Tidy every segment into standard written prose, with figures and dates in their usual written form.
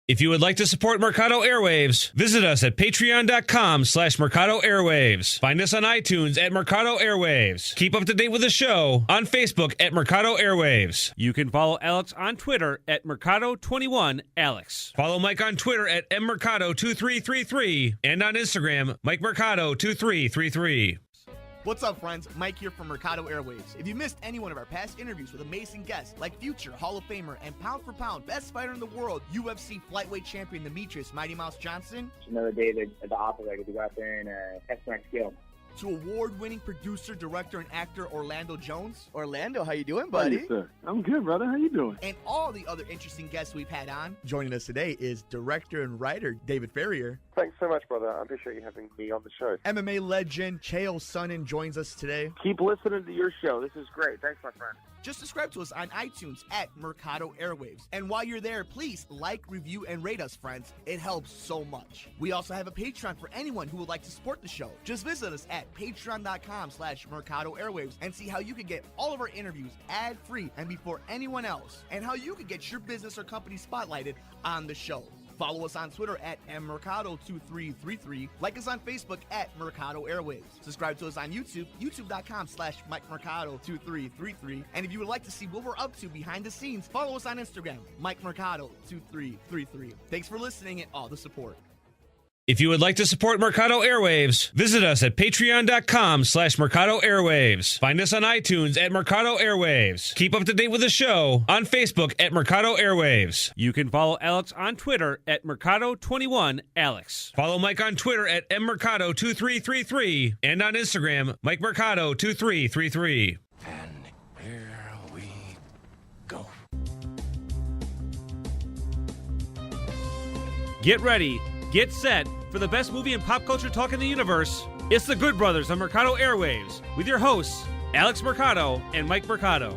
If you would like to support Mercado Airwaves, visit us at patreon.com/Mercado Airwaves. Find us on iTunes at Mercado Airwaves. Keep up to date with the show on Facebook at Mercado Airwaves. You can follow Alex on Twitter at Mercado21Alex. Follow Mike on Twitter at mmercado2333 and on Instagram, MikeMercado2333. What's up, friends? Mike here from Mercado Airwaves. If you missed any one of our past interviews with amazing guests like future Hall of Famer and pound for pound best fighter in the world, UFC flyweight champion Demetrius Mighty Mouse Johnson, another day at the office, I get to go out there and test my skill. to award-winning producer, director, and actor Orlando Jones. Orlando, how you doing, buddy? Hey, sir. I'm good, brother. How you doing? And all the other interesting guests we've had on. Joining us today is director and writer David Ferrier. Thanks so much, brother. I appreciate you having me on the show. MMA legend Chael Sonnen joins us today. Keep listening to your show. This is great. Thanks, my friend. Just subscribe to us on iTunes at Mercado Airwaves. And while you're there, please like, review, and rate us, friends. It helps so much. We also have a Patreon for anyone who would like to support the show. Just visit us at patreon.com/Mercado Airwaves and see how you can get all of our interviews ad-free and before anyone else, and how you can get your business or company spotlighted on the show. Follow us on Twitter at mmercado2333. Like us on Facebook at Mercado Airwaves. Subscribe to us on YouTube, youtube.com/MikeMercado2333. And if you would like to see what we're up to behind the scenes, follow us on Instagram, MikeMercado2333. Thanks for listening and all the support. If you would like to support Mercado Airwaves, visit us at patreon.com/Mercado Airwaves. Find us on iTunes at Mercado Airwaves. Keep up to date with the show on Facebook at Mercado Airwaves. You can follow Alex on Twitter at Mercado21Alex. Follow Mike on Twitter at mmercado2333 and on Instagram, MikeMercado2333. And here we go. Get ready. Get set for the best movie and pop culture talk in the universe. It's The Good Brothers on Mercado Airwaves with your hosts, Alex Mercado and Mike Mercado.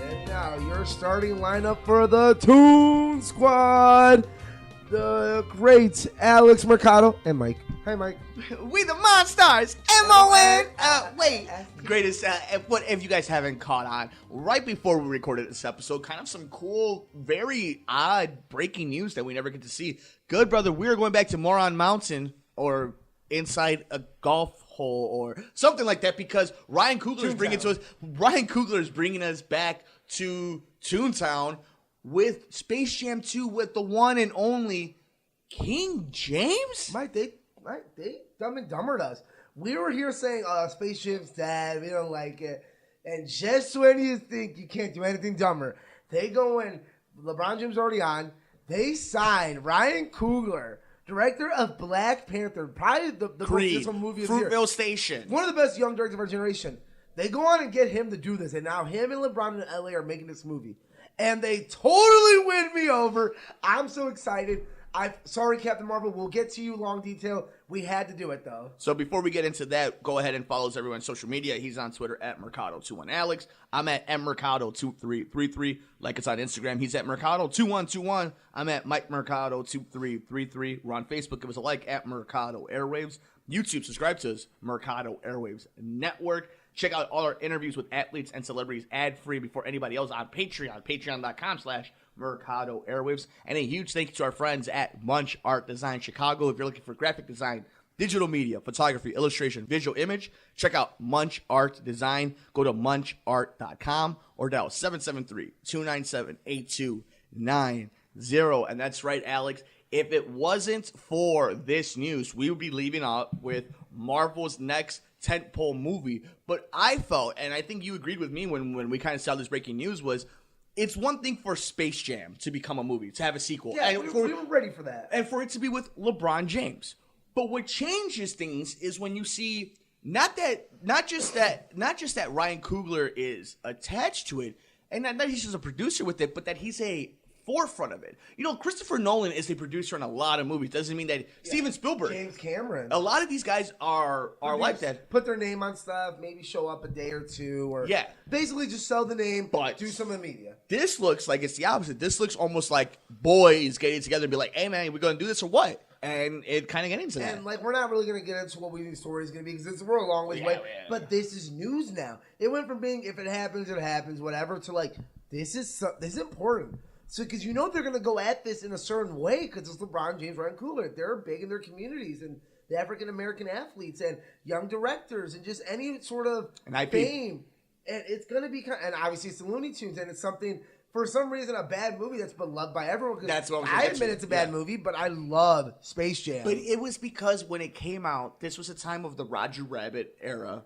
And now your starting lineup for the Toon Squad, the great Alex Mercado and Mike. Hi, Mike. We the Monstars, M-O-N. Wait, greatest, what if you guys haven't caught on, right before we recorded this episode, kind of some cool, very odd breaking news that we never get to see. Good brother, we are going back to Moron Mountain, or inside a golf hole, or something like that, because Ryan Coogler is bringing us back to Toontown with Space Jam 2 with the one and only King James? Mike, they Dumb and Dumbered us. We were here saying, Space Jam's dead, we don't like it. And just when you think you can't do anything dumber, they go in, LeBron James already on, they signed Ryan Coogler, director of Black Panther, probably the Creed, most movie of Fruitvale the year. Station. One of the best young directors of our generation. They go on and get him to do this, and now him and LeBron in LA are making this movie. And they totally win me over. I'm so excited. Sorry, Captain Marvel. We'll get to you long detail. We had to do it, though. So before we get into that, go ahead and follow us everyone on social media. He's on Twitter at Mercado21Alex. I'm at mmercado2333. Like us on Instagram. He's at Mercado2121. I'm at MikeMercado2333. We're on Facebook. Give us a like at Mercado Airwaves. YouTube, subscribe to us, Mercado Airwaves Network. Check out all our interviews with athletes and celebrities ad-free before anybody else on Patreon, patreon.com/Mercado Airwaves. And a huge thank you to our friends at Munch Art Design Chicago. If you're looking for graphic design, digital media, photography, illustration, visual image, check out Munch Art Design. Go to munchart.com or dial 773-297-8290. And that's right, Alex. If it wasn't for this news, we would be leaving out with Marvel's next tentpole movie. But I felt, and I think you agreed with me when we kind of saw this breaking news, was it's one thing for Space Jam to become a movie, to have a sequel. Yeah, and we were ready for that. And for it to be with LeBron James. But what changes things is when you see not just that Ryan Coogler is attached to it, and not that he's just a producer with it, but that he's a forefront of it. You know, Christopher Nolan is a producer in a lot of movies. Doesn't mean that Steven Spielberg, James Cameron, a lot of these guys are like that. Put their name on stuff, maybe show up a day or two, or basically just sell the name, but do some of the media. This looks like it's the opposite. This looks almost like boys getting together and be like, "Hey man, we're gonna do this or what?" And it kind of get into that. And like, we're not really gonna get into what we think the story is gonna be because we're a long ways away. But this is news now. It went from being if it happens, it happens, whatever, to like this is important. So, because you know they're going to go at this in a certain way because it's LeBron James, Ryan Coogler. They're big in their communities and the African-American athletes and young directors and just any sort of fame. And it's going to be and obviously it's the Looney Tunes, and it's something, for some reason, a bad movie that's beloved by everyone. That's what I admit it's a bad movie, but I love Space Jam. But it was because when it came out, this was a time of the Roger Rabbit era.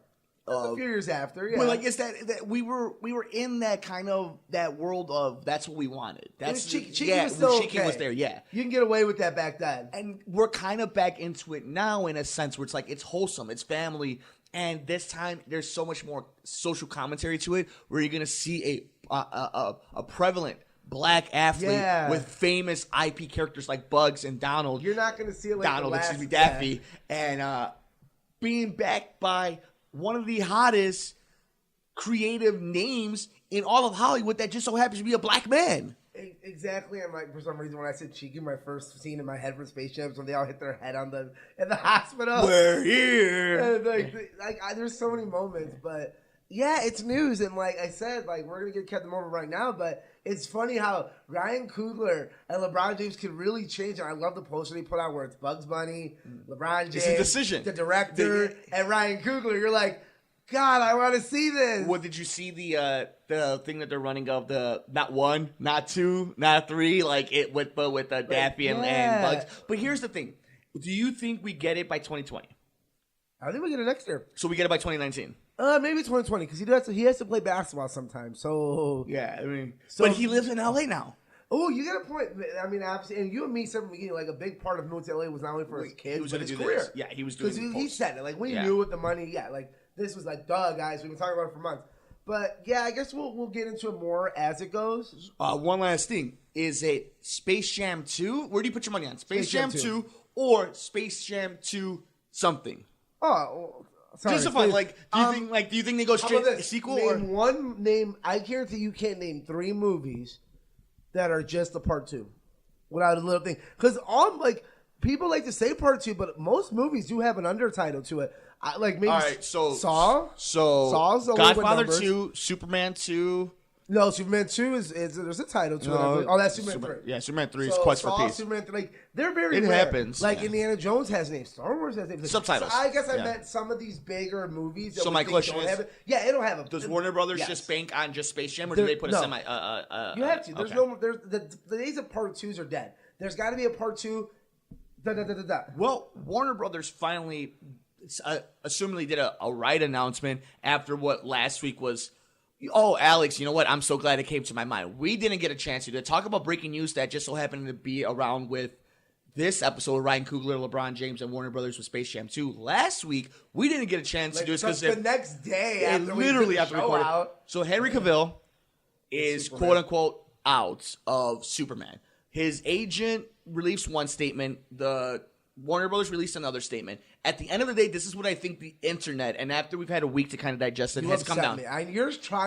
A few years after, yeah. Well, I guess that we were in that kind of that world of that's what we wanted. That's Cheeky was still Cheeky was there, yeah. You can get away with that back then. And we're kind of back into it now in a sense where it's like it's wholesome, it's family, and this time there's so much more social commentary to it where you're gonna see a prevalent black athlete with famous IP characters like Bugs and Donald. You're not gonna see it like Daffy, and being backed by one of the hottest creative names in all of Hollywood that just so happens to be a black man. Exactly, and like for some reason when I said Cheeky, my first scene in my head from Space Jam is when they all hit their head in the hospital. We're here. And there's so many moments, but yeah, it's news, and like I said, like we're gonna get Captain Marvel right now, but it's funny how Ryan Coogler and LeBron James can really change. And I love the poster they put out where it's Bugs Bunny, LeBron James, it's a decision. The director, and Ryan Coogler. You're like, God, I want to see this. What did you see the thing that they're running of the not 1, not 2, not 3, like it with Daffy and Bugs? But here's the thing: do you think we get it by 2020? I think we get it next year. So we get it by 2019. Maybe 2020 because he has to play basketball sometimes. So yeah, I mean, but he lives in LA now. Oh, you got a point. I mean, obviously, and you and me said from the beginning, like a big part of moving to LA was not only for his kids, but his career. This. Yeah, he was doing because he said it. Like we knew with the money. Yeah, like this was like, duh, guys, we've been talking about it for months. But yeah, I guess we'll get into it more as it goes. One last thing: is it Space Jam 2? Where do you put your money on? Space Jam 2 or Space Jam 2 something? Oh. Sorry, just a fun, like, do you think they go straight to sequel? I guarantee you can't name 3 movies that are just a part 2 without a little thing. Because people like to say part 2, but most movies do have an undertitle to it. Like maybe all right, so Saw's Godfather 2, Superman 2. No, Superman 2 is there's a title to it. Oh, that's Superman 3. Yeah, Superman 3 is Quest for Peace. Superman 3, like they're very it rare. happens. Like Indiana Jones has names, Star Wars has names. Subtitles. So I guess I meant some of these bigger movies. That so my question is, have it. Yeah, it'll have it. Does Warner Brothers just bank on just Space Jam, or do they put a semi? You have to. There's no. There's the days of part 2s are dead. There's got to be a part 2. Well, Warner Brothers finally, assumingly, did a right announcement after what last week was. Oh, Alex, you know what? I'm so glad it came to my mind. We didn't get a chance to talk about breaking news that just so happened to be around with this episode of Ryan Coogler, LeBron James, and Warner Brothers with Space Jam 2. Last week, we didn't get a chance to do it because the next day after we put the show out. So Henry Cavill is quote-unquote out of Superman. His agent released one statement. The Warner Brothers released another statement. At the end of the day, this is what I think the internet, and after we've had a week to kind of digest it, has come down.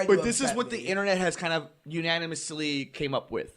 But this is what the internet has kind of unanimously came up with.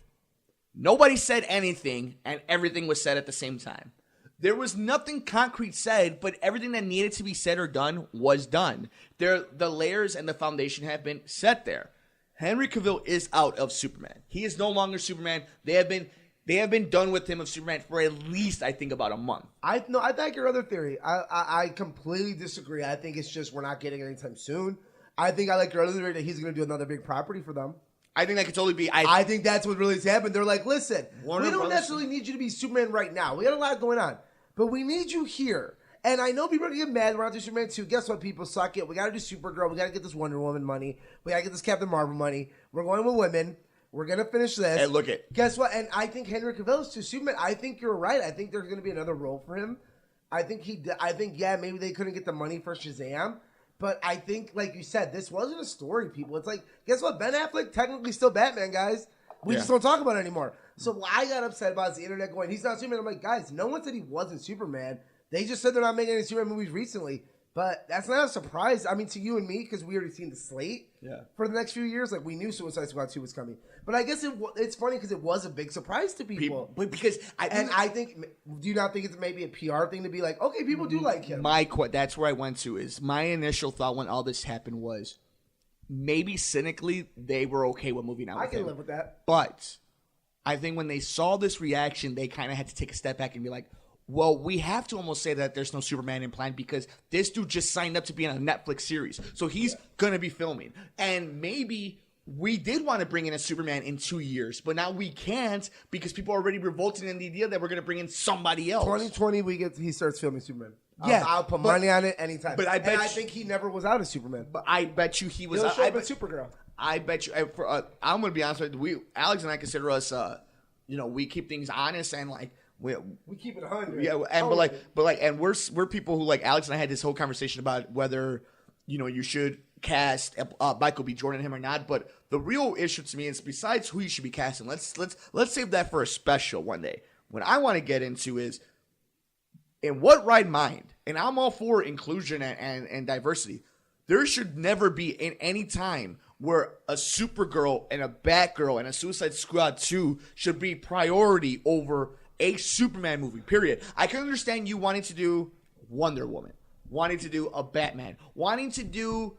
Nobody said anything, and everything was said at the same time. There was nothing concrete said, but everything that needed to be said or done was done. The layers and the foundation have been set there. Henry Cavill is out of Superman. He is no longer Superman. They have been done with him of Superman for at least, I think, about a month. I like your other theory. I completely disagree. I think it's just we're not getting it anytime soon. I like your other theory that he's going to do another big property for them. I think that could totally be. I think that's what really has happened. They're like, listen, we don't necessarily need you to be Superman right now. We got a lot going on, but we need you here. And I know people are going to get mad. We're not doing Superman 2. Guess what, people? Suck it. We got to do Supergirl. We got to get this Wonder Woman money. We got to get this Captain Marvel money. We're going with women. We're going to finish this. Hey, look it. Guess what? And I think Henry Cavill is too Superman. I think you're right. I think there's going to be another role for him. I think maybe they couldn't get the money for Shazam. But I think, like you said, this wasn't a story, people. It's like, guess what? Ben Affleck technically still Batman, guys. We just don't talk about it anymore. So what I got upset about is the internet going, he's not Superman. I'm like, guys, no one said he wasn't Superman. They just said they're not making any Superman movies recently. But that's not a surprise. I mean, to you and me, because we already seen the slate for the next few years. Like, we knew Suicide Squad 2 was coming. But I guess it's funny because it was a big surprise to people. But because I think, do you not think it's maybe a PR thing to be like, okay, people do like him? That's where I went to is my initial thought when all this happened was maybe cynically they were okay with moving out with him. I can live with that. But I think when they saw this reaction, they kind of had to take a step back and be like, well, we have to almost say that there's no Superman in plan because this dude just signed up to be in a Netflix series. So he's going to be filming. And maybe we did want to bring in a Superman in 2 years, but now we can't because people are already revolting in the idea that we're going to bring in somebody else. 2020, he starts filming Superman. Yeah, I'll put money on it anytime. But I think he never was out of Superman. But I bet you he was. He'll show up in Supergirl. I bet you. I'm going to be honest with you. Alex and I consider us, we keep things honest and like. We keep it 100. Yeah, and and we're people who like Alex and I had this whole conversation about whether you should cast Michael B. Jordan him or not. But the real issue to me is besides who you should be casting. Let's save that for a special one day. What I want to get into is in what right mind, and I'm all for inclusion and diversity. There should never be in any time where a Supergirl and a Batgirl and a Suicide Squad 2 should be priority over a Superman movie, period. I can understand you wanting to do Wonder Woman, wanting to do a Batman, wanting to do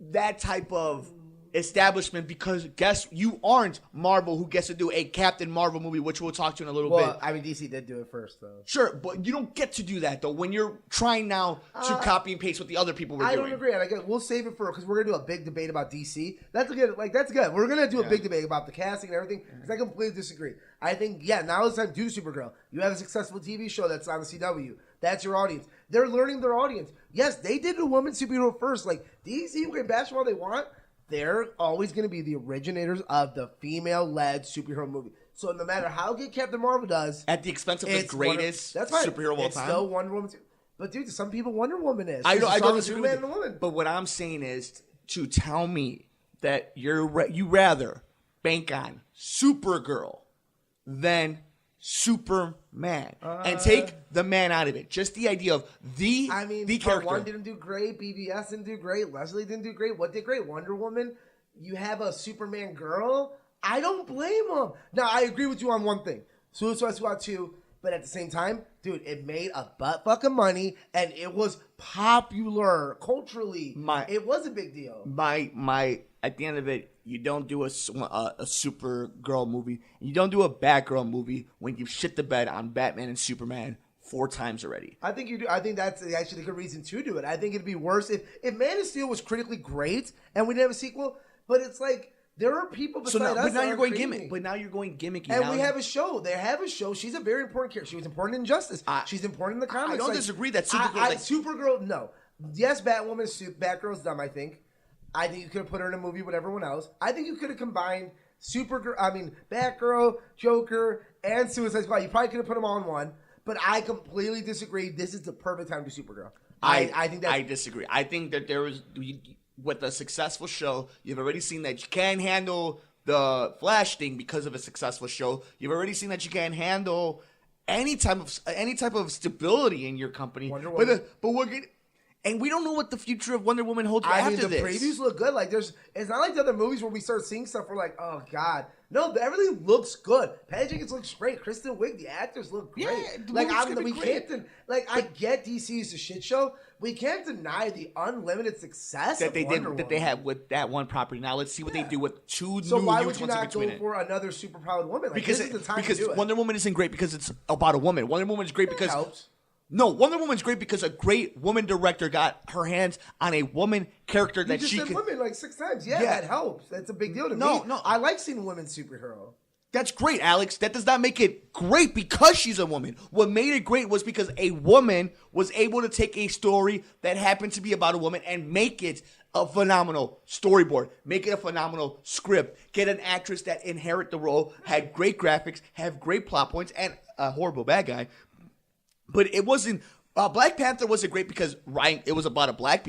that type of establishment because you aren't Marvel who gets to do a Captain Marvel movie, which we'll talk to in a little bit. I mean, DC did do it first, though. Sure, but you don't get to do that, though, when you're trying now to copy and paste what the other people were doing. I don't agree. And I guess we'll save it because we're going to do a big debate about DC. That's good. We're going to do a big debate about the casting and everything because I completely disagree. I think, now it's time to do Supergirl. You have a successful TV show that's on the CW. That's your audience. They're learning their audience. Yes, they did a woman superhero first. Like, DC can bash all they want. They're always going to be the originators of the female-led superhero movie. So no matter how good Captain Marvel does, at the expense of the greatest superhero of all time, it's still Wonder Woman. But dude, to some people, Wonder Woman is. I don't disagree with you. But what I'm saying is to tell me that you rather bank on Supergirl than Superman and take the man out of it. Just the idea of the character. One didn't do great. BVS didn't do great. Leslie didn't do great. What did great? Wonder Woman. You have a Superman girl. I don't blame them. Now, I agree with you on one thing. Suicide Squad 2, but at the same time, dude, it made a butt fucking money, and it was popular culturally. It was a big deal. At the end of it, you don't do a Supergirl movie, and you don't do a Batgirl movie when you've shit the bed on Batman and Superman 4 times already. I think you do. I think that's actually a good reason to do it. I think it'd be worse if Man of Steel was critically great and we didn't have a sequel, but it's like there are people beside us. But now you're going gimmick. But now you're going gimmicky. And we have a show. They have a show. She's a very important character. She was important in Justice. She's important in the comics. I don't disagree that Supergirl. Supergirl, no. Yes, Batgirl's dumb, I think. I think you could have put her in a movie with everyone else. I think you could have combined Batgirl, Joker, and Suicide Squad. You probably could have put them all in one. But I completely disagree. This is the perfect time to do Supergirl. I disagree. I think that with a successful show, you've already seen that you can't handle the Flash thing because of a successful show. You've already seen that you can't handle any type of stability in your company. But we're getting. And we don't know what the future of Wonder Woman holds after this. The previews look good. Like it's not like the other movies where we start seeing stuff. We're like, oh god, no, everything looks good. Patty Jenkins looks great. Kristen Wiig, the actors look great. I get DC is a shit show. We can't deny the unlimited success that they have with that one property. Now let's see what they do with two new ones in between. So why would you not go for another superpowered woman? Like, this is the time to do it. Wonder Woman isn't great because it's about a woman. Wonder Woman is great because it helps. No, Wonder Woman's great because a great woman director got her hands on a woman character that she could. You just said women like 6 times. Yeah, that helps. That's a big deal to me. No, I like seeing women superhero. That's great, Alex. That does not make it great because she's a woman. What made it great was because a woman was able to take a story that happened to be about a woman and make it a phenomenal storyboard, make it a phenomenal script, get an actress that inherit the role, had great graphics, have great plot points, and a horrible bad guy. But it wasn't. Black Panther wasn't great because it was about a black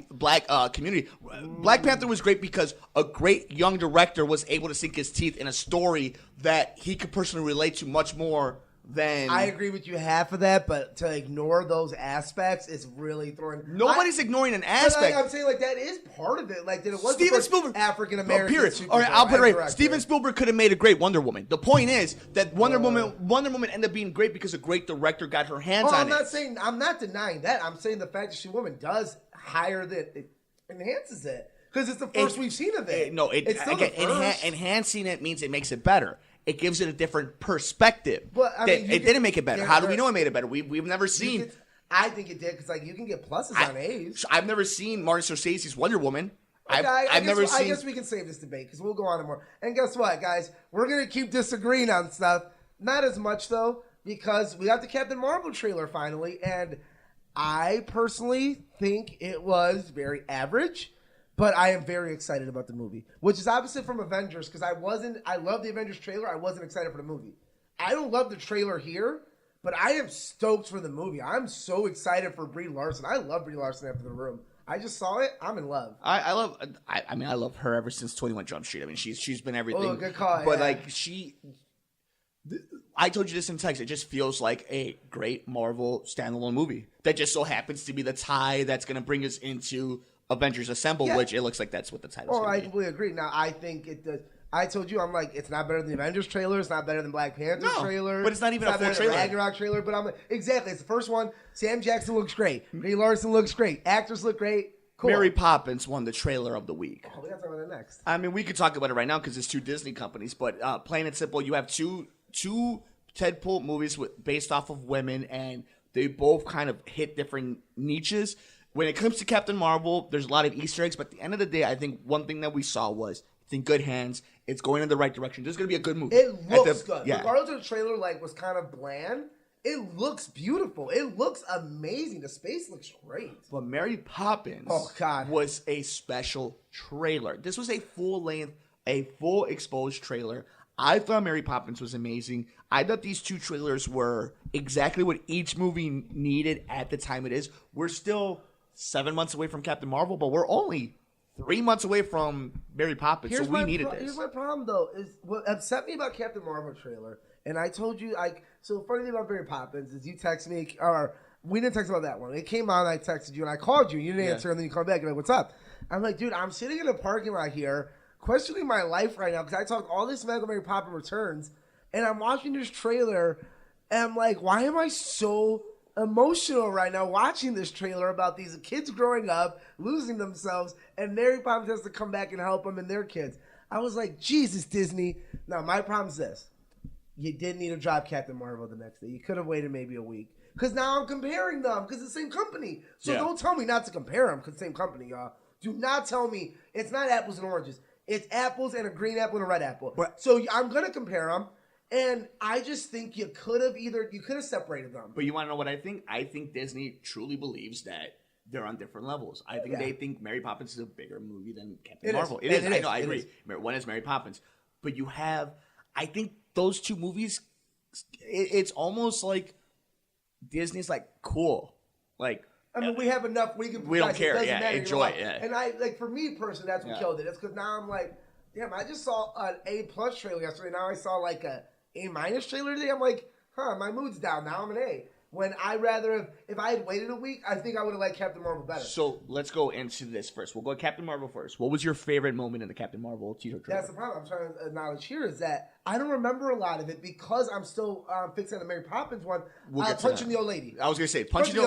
community. Black Panther was great because a great young director was able to sink his teeth in a story that he could personally relate to much more than. I agree with you half of that, but to ignore those aspects is really throwing. Nobody's ignoring an aspect. I'm saying that is part of it. Like that it was Steven Spielberg, African American. All right, I'll put it right. Director. Steven Spielberg could have made a great Wonder Woman. The point is that Wonder Woman ended up being great because a great director got her hands on it. I'm not denying that. I'm saying the fact that she's a woman does higher that it enhances it because it's the first we've seen of it. Enhancing it means it makes it better. it gives it a different perspective. But, I mean, it didn't make it better. How do we know it made it better? We've never seen. I think it did because you can get pluses on A's. I've never seen Martin Scorsese's Wonder Woman. Okay, I've never seen. I guess we can save this debate because we'll go on and more. And guess what, guys? We're gonna keep disagreeing on stuff. Not as much though, because we got the Captain Marvel trailer finally, and I personally think it was very average. But I am very excited about the movie, which is opposite from Avengers because I love the Avengers trailer. I wasn't excited for the movie. I don't love the trailer here, but I am stoked for the movie. I'm so excited for Brie Larson. I love Brie Larson after The Room. I just saw it. I'm in love. I love her ever since 21 Jump Street. I mean, she's been everything. Oh, good call. But yeah. I told you this in text. It just feels like a great Marvel standalone movie that just so happens to be the tie that's going to bring us into Avengers Assemble, which it looks like that's what the title's going to be. I completely agree. Now, I think it does. I told you, I'm like, it's not better than the Avengers trailer. It's not better than Black Panther trailer. But it's not even a full trailer. Ragnarok trailer. But I'm like, exactly. It's the first one. Sam Jackson looks great. Brie Larson looks great. Actors look great. Cool. Mary Poppins won the trailer of the week. Oh, we got to talk about that next. I mean, we could talk about it right now because it's two Disney companies. But plain and simple, you have two Deadpool movies based off of women, and they both kind of hit different niches. When it comes to Captain Marvel, there's a lot of Easter eggs. But at the end of the day, I think one thing that we saw was it's in good hands. It's going in the right direction. This is going to be a good movie. It looks good. Yeah. Regardless of the trailer, was kind of bland. It looks beautiful. It looks amazing. The space looks great. But Mary Poppins was a special trailer. This was a full-length, a full exposed trailer. I thought Mary Poppins was amazing. I thought these two trailers were exactly what each movie needed at the time it is. We're still 7 months away from Captain Marvel, but we're only 3 months away from Mary Poppins, so we needed this. Here's my problem, though, is what upset me about Captain Marvel trailer, and I told you, so the funny thing about Mary Poppins is you text me, or we didn't text about that one. It came on, I texted you, and I called you, you didn't answer, and then you called back, and I'm like, what's up? I'm like, dude, I'm sitting in a parking lot here, questioning my life right now, because I talked all this smack about Mary Poppins Returns, and I'm watching this trailer, and I'm like, why am I so emotional right now watching this trailer about these kids growing up, losing themselves, and Mary Poppins has to come back and help them and their kids. I was like, Jesus, Disney. Now, my problem's this. You didn't need to drop Captain Marvel the next day. You could have waited maybe a week. Because now I'm comparing them because it's the same company. So don't tell me not to compare them because same company, y'all. Do not tell me it's not apples and oranges. It's apples and a green apple and a red apple. So I'm going to compare them. And I just think you could have separated them. But you want to know what I think? I think Disney truly believes that they're on different levels. I think they think Mary Poppins is a bigger movie than Captain Marvel. It is. I know. I agree. One is Mary Poppins. But you have, I think those two movies, it's almost like Disney's like, cool. Like, I mean, we have enough. We don't care. Enjoy it. Yeah. And for me personally, that's what killed it. It's because now I'm like, damn, I just saw an A+ trailer yesterday. Now I saw like a A- trailer today. I'm like, my mood's down. Now I'm an A. When if I had waited a week, I think I would have liked Captain Marvel better. So let's go into this first. We'll go Captain Marvel first. What was your favorite moment in the Captain Marvel teaser trailer? That's the problem I'm trying to acknowledge here is that I don't remember a lot of it because I'm still fixing the Mary Poppins one. Punching the old lady. I was going to say, punching the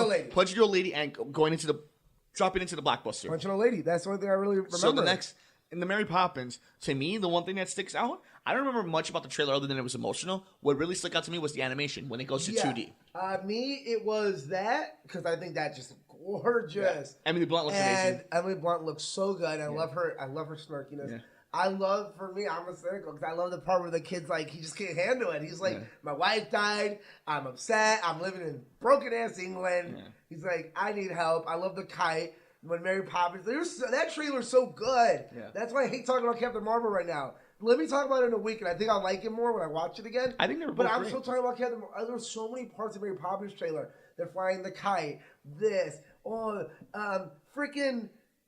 old lady and dropping into the blockbuster. Punching the old lady. That's the only thing I really remember. So the next... In the Mary Poppins, to me, the one thing that sticks out, I don't remember much about the trailer other than it was emotional. What really stuck out to me was the animation when it goes to 2D. Me, it was that, because I think that's just gorgeous. Yeah. Emily Blunt looks amazing. Emily Blunt looks so good. I love her smirkiness. Yeah. For me, I'm a cynical, because I love the part where the kid's like, he just can't handle it. He's like, my wife died, I'm upset, I'm living in broken-ass England. Yeah. He's like, I need help. I love the kite. When Mary Poppins, that trailer's so good. Yeah. That's why I hate talking about Captain Marvel right now. Let me talk about it in a week, and I think I'll like it more when I watch it again. I think they're both But I'm great. still talking about Captain Marvel. There's so many parts of Mary Poppins trailer. They're flying the kite. Freaking...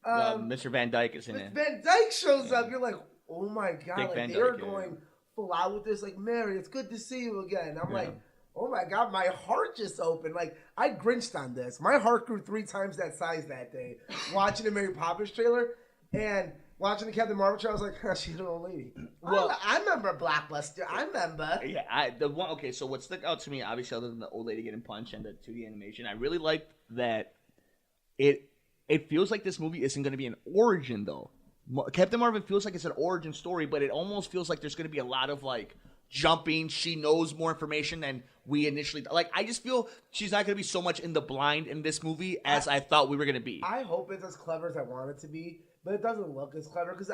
Mr. Van Dyke is in it. Van Dyke shows up. You're like, oh my God. Like they're going full out with this. Like, Mary, it's good to see you again. I'm like... Oh my God, my heart just opened. Like, I grinched on this. My heart grew 3 times that size that day. Watching the Mary Poppins trailer and watching the Captain Marvel trailer, I was like, she's an old lady. Well, I remember Blockbuster. I remember. Yeah, okay, so what stuck out to me, obviously, other than the old lady getting punched and the 2D animation, I really liked that it feels like this movie isn't going to be an origin, though. Captain Marvel feels like it's an origin story, but it almost feels like there's going to be a lot of, like, jumping. She knows more information than we initially like. I just feel she's not going to be so much in the blind in this movie as I thought we were going to be. I hope it's as clever as I want it to be, but it doesn't look as clever because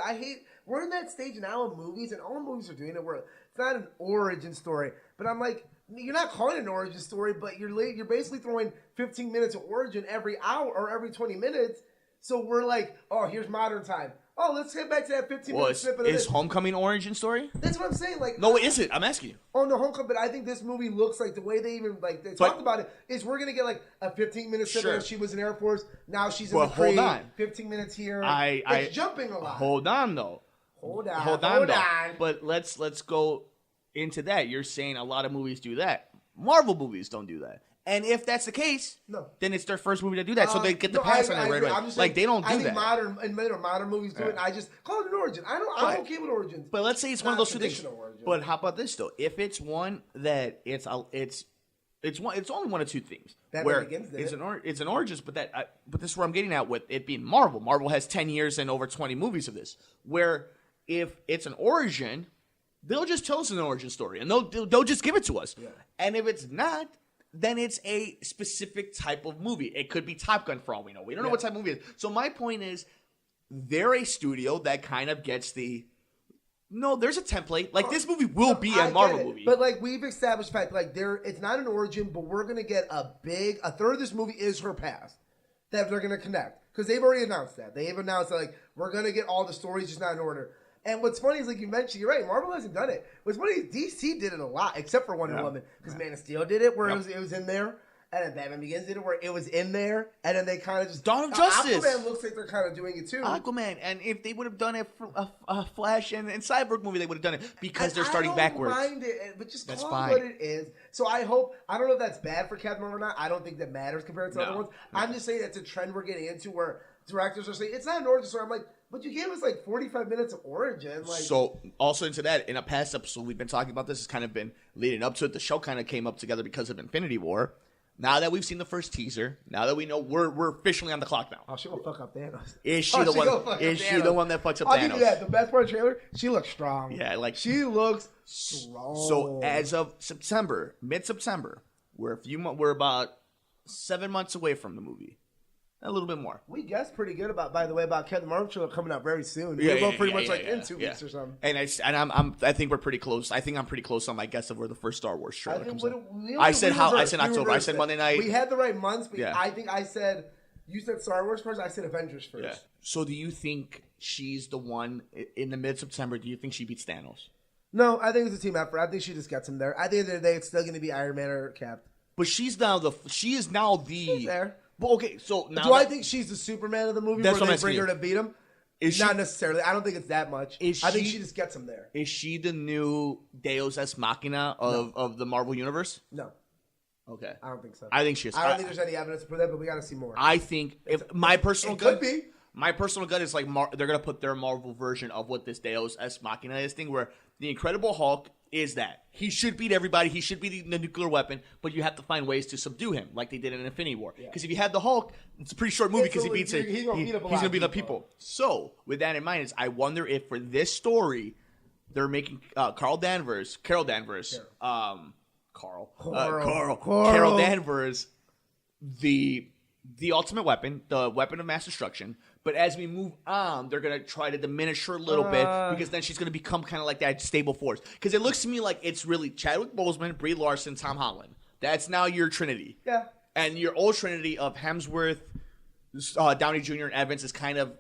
we're in that stage now of movies, and all movies are doing it where it's not an origin story. But I'm like, you're not calling it an origin story, but you're basically throwing 15 minutes of origin every hour or every 20 minutes. So we're like, oh, here's modern time. Oh, let's get back to that 15-minute snippet of Is Homecoming origin story? That's what I'm saying. Like, no, is it? I'm asking you. Oh, no, Homecoming, but I think this movie looks like the way they even, like, they talked about it, is we're going to get, like, a 15-minute snippet. She was in Air Force. Now she's in the Creed. Hold on. 15 minutes here. It's jumping a lot. Hold on, though. Hold on. But let's go into that. You're saying a lot of movies do that. Marvel movies don't do that. And if that's the case, then it's their first movie to do that, so they get the pass on it right away. Like, they don't do that. Modern movies do it, and I just call it an origin. I'm okay with origins. But let's say it's one of those two things. But how about this, though? If it's one that it's only one of two things. It's an origins, but this is where I'm getting at with it being Marvel. Marvel has 10 years and over 20 movies of this, where if it's an origin, they'll just tell us an origin story, and they'll just give it to us. Yeah. And if it's not, then it's a specific type of movie. It could be Top Gun for all we know. We don't know what type of movie it is. So my point is, they're a studio that kind of gets there's a template. Like, this movie will be a Marvel movie. But, like, we've established the fact, like, it's not an origin, but we're going to get a third of this movie is her past that they're going to connect. Because they've already announced that. They've announced that, like, we're going to get all the stories, just not in order. And what's funny is, like you mentioned, you're right, Marvel hasn't done it. What's funny is DC did it a lot, except for Wonder Woman. Because Man of Steel did it, where it was in there. And then Batman Begins did it, where it was in there. And then they kind of just... Dawn of Justice. Aquaman looks like they're kind of doing it, too. Aquaman. And if they would have done it for a Flash and Cyborg movie, they would have done it. Because they're starting backwards. I don't mind it, but just call it what it is. So I don't know if that's bad for Captain Marvel or not. I don't think that matters compared to other ones. I'm just saying it's a trend we're getting into where directors are saying, it's not an origin story. I'm like... But you gave us like 45 minutes of origin. Like, so also into that, in a past episode, we've been talking about this. It's kind of been leading up to it. The show kind of came up together because of Infinity War. Now that we've seen the first teaser, now that we know we're officially on the clock now. Oh, she gonna fuck up Thanos. Is she the one? Is she the one that fucks up Thanos? I'll give you that. The best part of the trailer, she looks strong. Yeah, like she looks strong. So as of September, mid-September, we're about 7 months away from the movie. A little bit more. We guessed pretty good about Captain Marvel coming out very soon. We're both pretty much in 2 weeks or something. And I think we're pretty close. I think I'm pretty close on my guess of where the first Star Wars trailer comes out. I said October. I said Monday night. We had the right months, but I think you said Star Wars first. I said Avengers first. Yeah. So do you think she's the one in the mid-September? Do you think she beats Thanos? No, I think it's a team effort. I think she just gets him there. At the end of the day, it's still going to be Iron Man or Cap. But she is now the. She's there. But okay, so now I think she's the Superman of the movie where they bring her to beat him? Not necessarily. I don't think it's that much. I think she just gets him there. Is she the new Deus Ex Machina of the Marvel Universe? No. Okay. I don't think so. I think she is. I don't think there's any evidence for that, but we got to see more. I think my personal gut... Could be. My personal gut is like they're going to put their Marvel version of what this Deus Ex Machina is thing, where the Incredible Hulk is that. He should beat everybody. He should be the nuclear weapon, but you have to find ways to subdue him, like they did in Infinity War. Because if you have the Hulk, it's a pretty short movie because he beats it. He's going to beat up people. So, with that in mind, I wonder if for this story, they're making Carol Danvers, Carol Danvers, the ultimate weapon, the weapon of mass destruction. But as we move on, they're going to try to diminish her a little bit because then she's going to become kind of like that stable force. Because it looks to me like it's really Chadwick Boseman, Brie Larson, Tom Holland. That's now your Trinity. Yeah. And your old Trinity of Hemsworth, Downey Jr., and Evans is kind of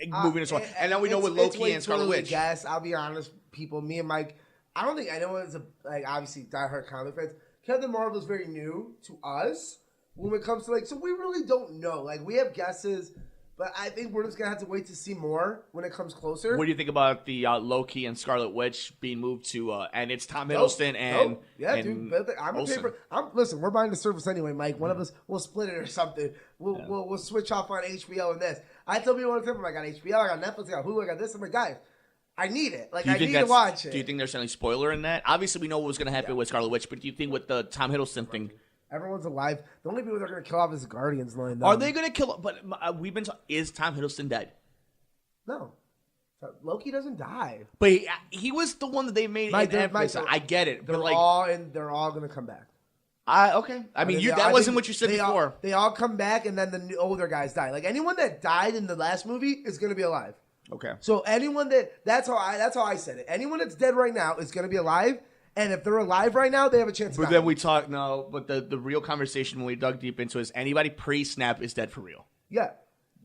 moving as well. And now we know with Loki and Scarlet Witch. Yes, I'll be honest, people. Me and Mike, I don't think anyone is obviously diehard comic fans. Captain Marvel is very new to us when it comes to so we really don't know. Like, we have guesses. But I think we're just going to have to wait to see more when it comes closer. What do you think about the Loki and Scarlet Witch being moved to, and it's Tom Hiddleston and dude. I'm a paper. Listen, we're buying the service anyway, Mike. One of us will split it or something. We'll switch off on HBO and this. I tell people all the time, I got HBO, I got Netflix, I got Hulu, I got this. I'm like, guys, I need it. I need to watch it. Do you think there's any spoiler in that? Obviously, we know what was going to happen with Scarlet Witch, but do you think with the Tom Hiddleston thing... Everyone's alive. The only people they're going to kill off is the Guardians line. Though. Are they going to kill? But is Tom Hiddleston dead? No. Loki doesn't die. But he was the one that they made in Netflix. I get it. They're But like, they're all gonna come back. okay. I mean, that wasn't what you said before. They all come back, and then the older guys die. Like anyone that died in the last movie is gonna be alive. Okay. So anyone that's how I said it. Anyone that's dead right now is gonna be alive, and if they're alive right now, they have a chance. But then we talk but the real conversation when we dug deep into it is anybody pre-snap is dead for real. Yeah.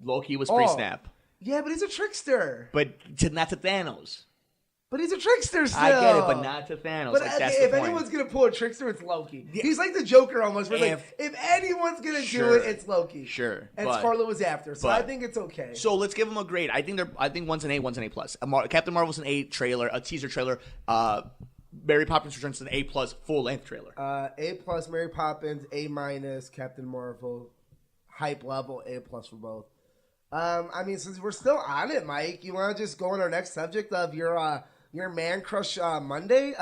Loki was pre-snap. Yeah, but he's a trickster. But not to Thanos. But he's a trickster still. I get it, but not to Thanos. But that's if the point. anyone's going to pull a trickster, it's Loki. Yeah. He's like the Joker almost. If anyone's going to do it, it's Loki. Sure. And Scarlet was after, so I think it's okay. So let's give him a grade. I think one's an A, one's an A+. Captain Marvel's an A trailer, a teaser trailer. Mary Poppins Returns is an A+ full-length trailer. A+, Mary Poppins, A-, Captain Marvel, hype level, A+ for both. I mean, since we're still on it, Mike, you want to just go on our next subject of your man crush Monday,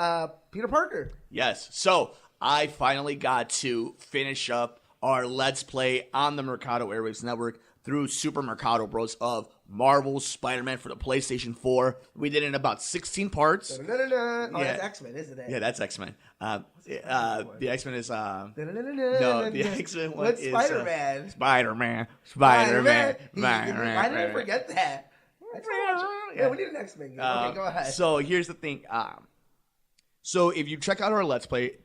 Peter Parker? Yes. So I finally got to finish up our Let's Play on the Mercado Airwaves Network through Super Mercado Bros of Marvel's Spider-Man for the PlayStation 4. We did it in about 16 parts. Oh, that's X-Men, isn't it? Yeah, that's X-Men. The X-Men is... No, the X-Men one What's is... Spider-Man? Spider-Man. Why did I forget that? Yeah, we need an X-Men game. Okay, go ahead. So here's the thing. So if you check out our Let's Play...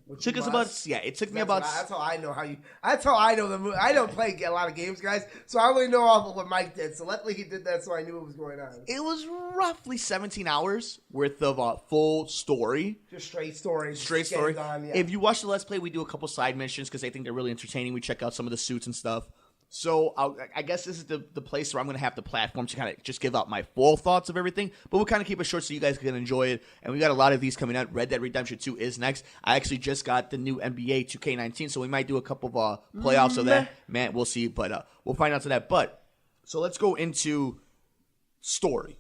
It took me about... That's how I know That's how I know the movie. I don't play a lot of games, guys, so I only know off of what Mike did. So luckily he did that, so I knew what was going on. It was roughly 17 hours worth of full story. Just straight story. Straight story. If you watch the Let's Play, we do a couple side missions because I think they're really entertaining. We check out some of the suits and stuff. So I guess this is the place where I'm going to have the platform to kind of just give out my full thoughts of everything. But we'll kind of keep it short so you guys can enjoy it. And we got a lot of these coming out. Red Dead Redemption 2 is next. I actually just got the new NBA 2K19, so we might do a couple of playoffs of that. Man, we'll see. But we'll find out to that. But so let's go into story.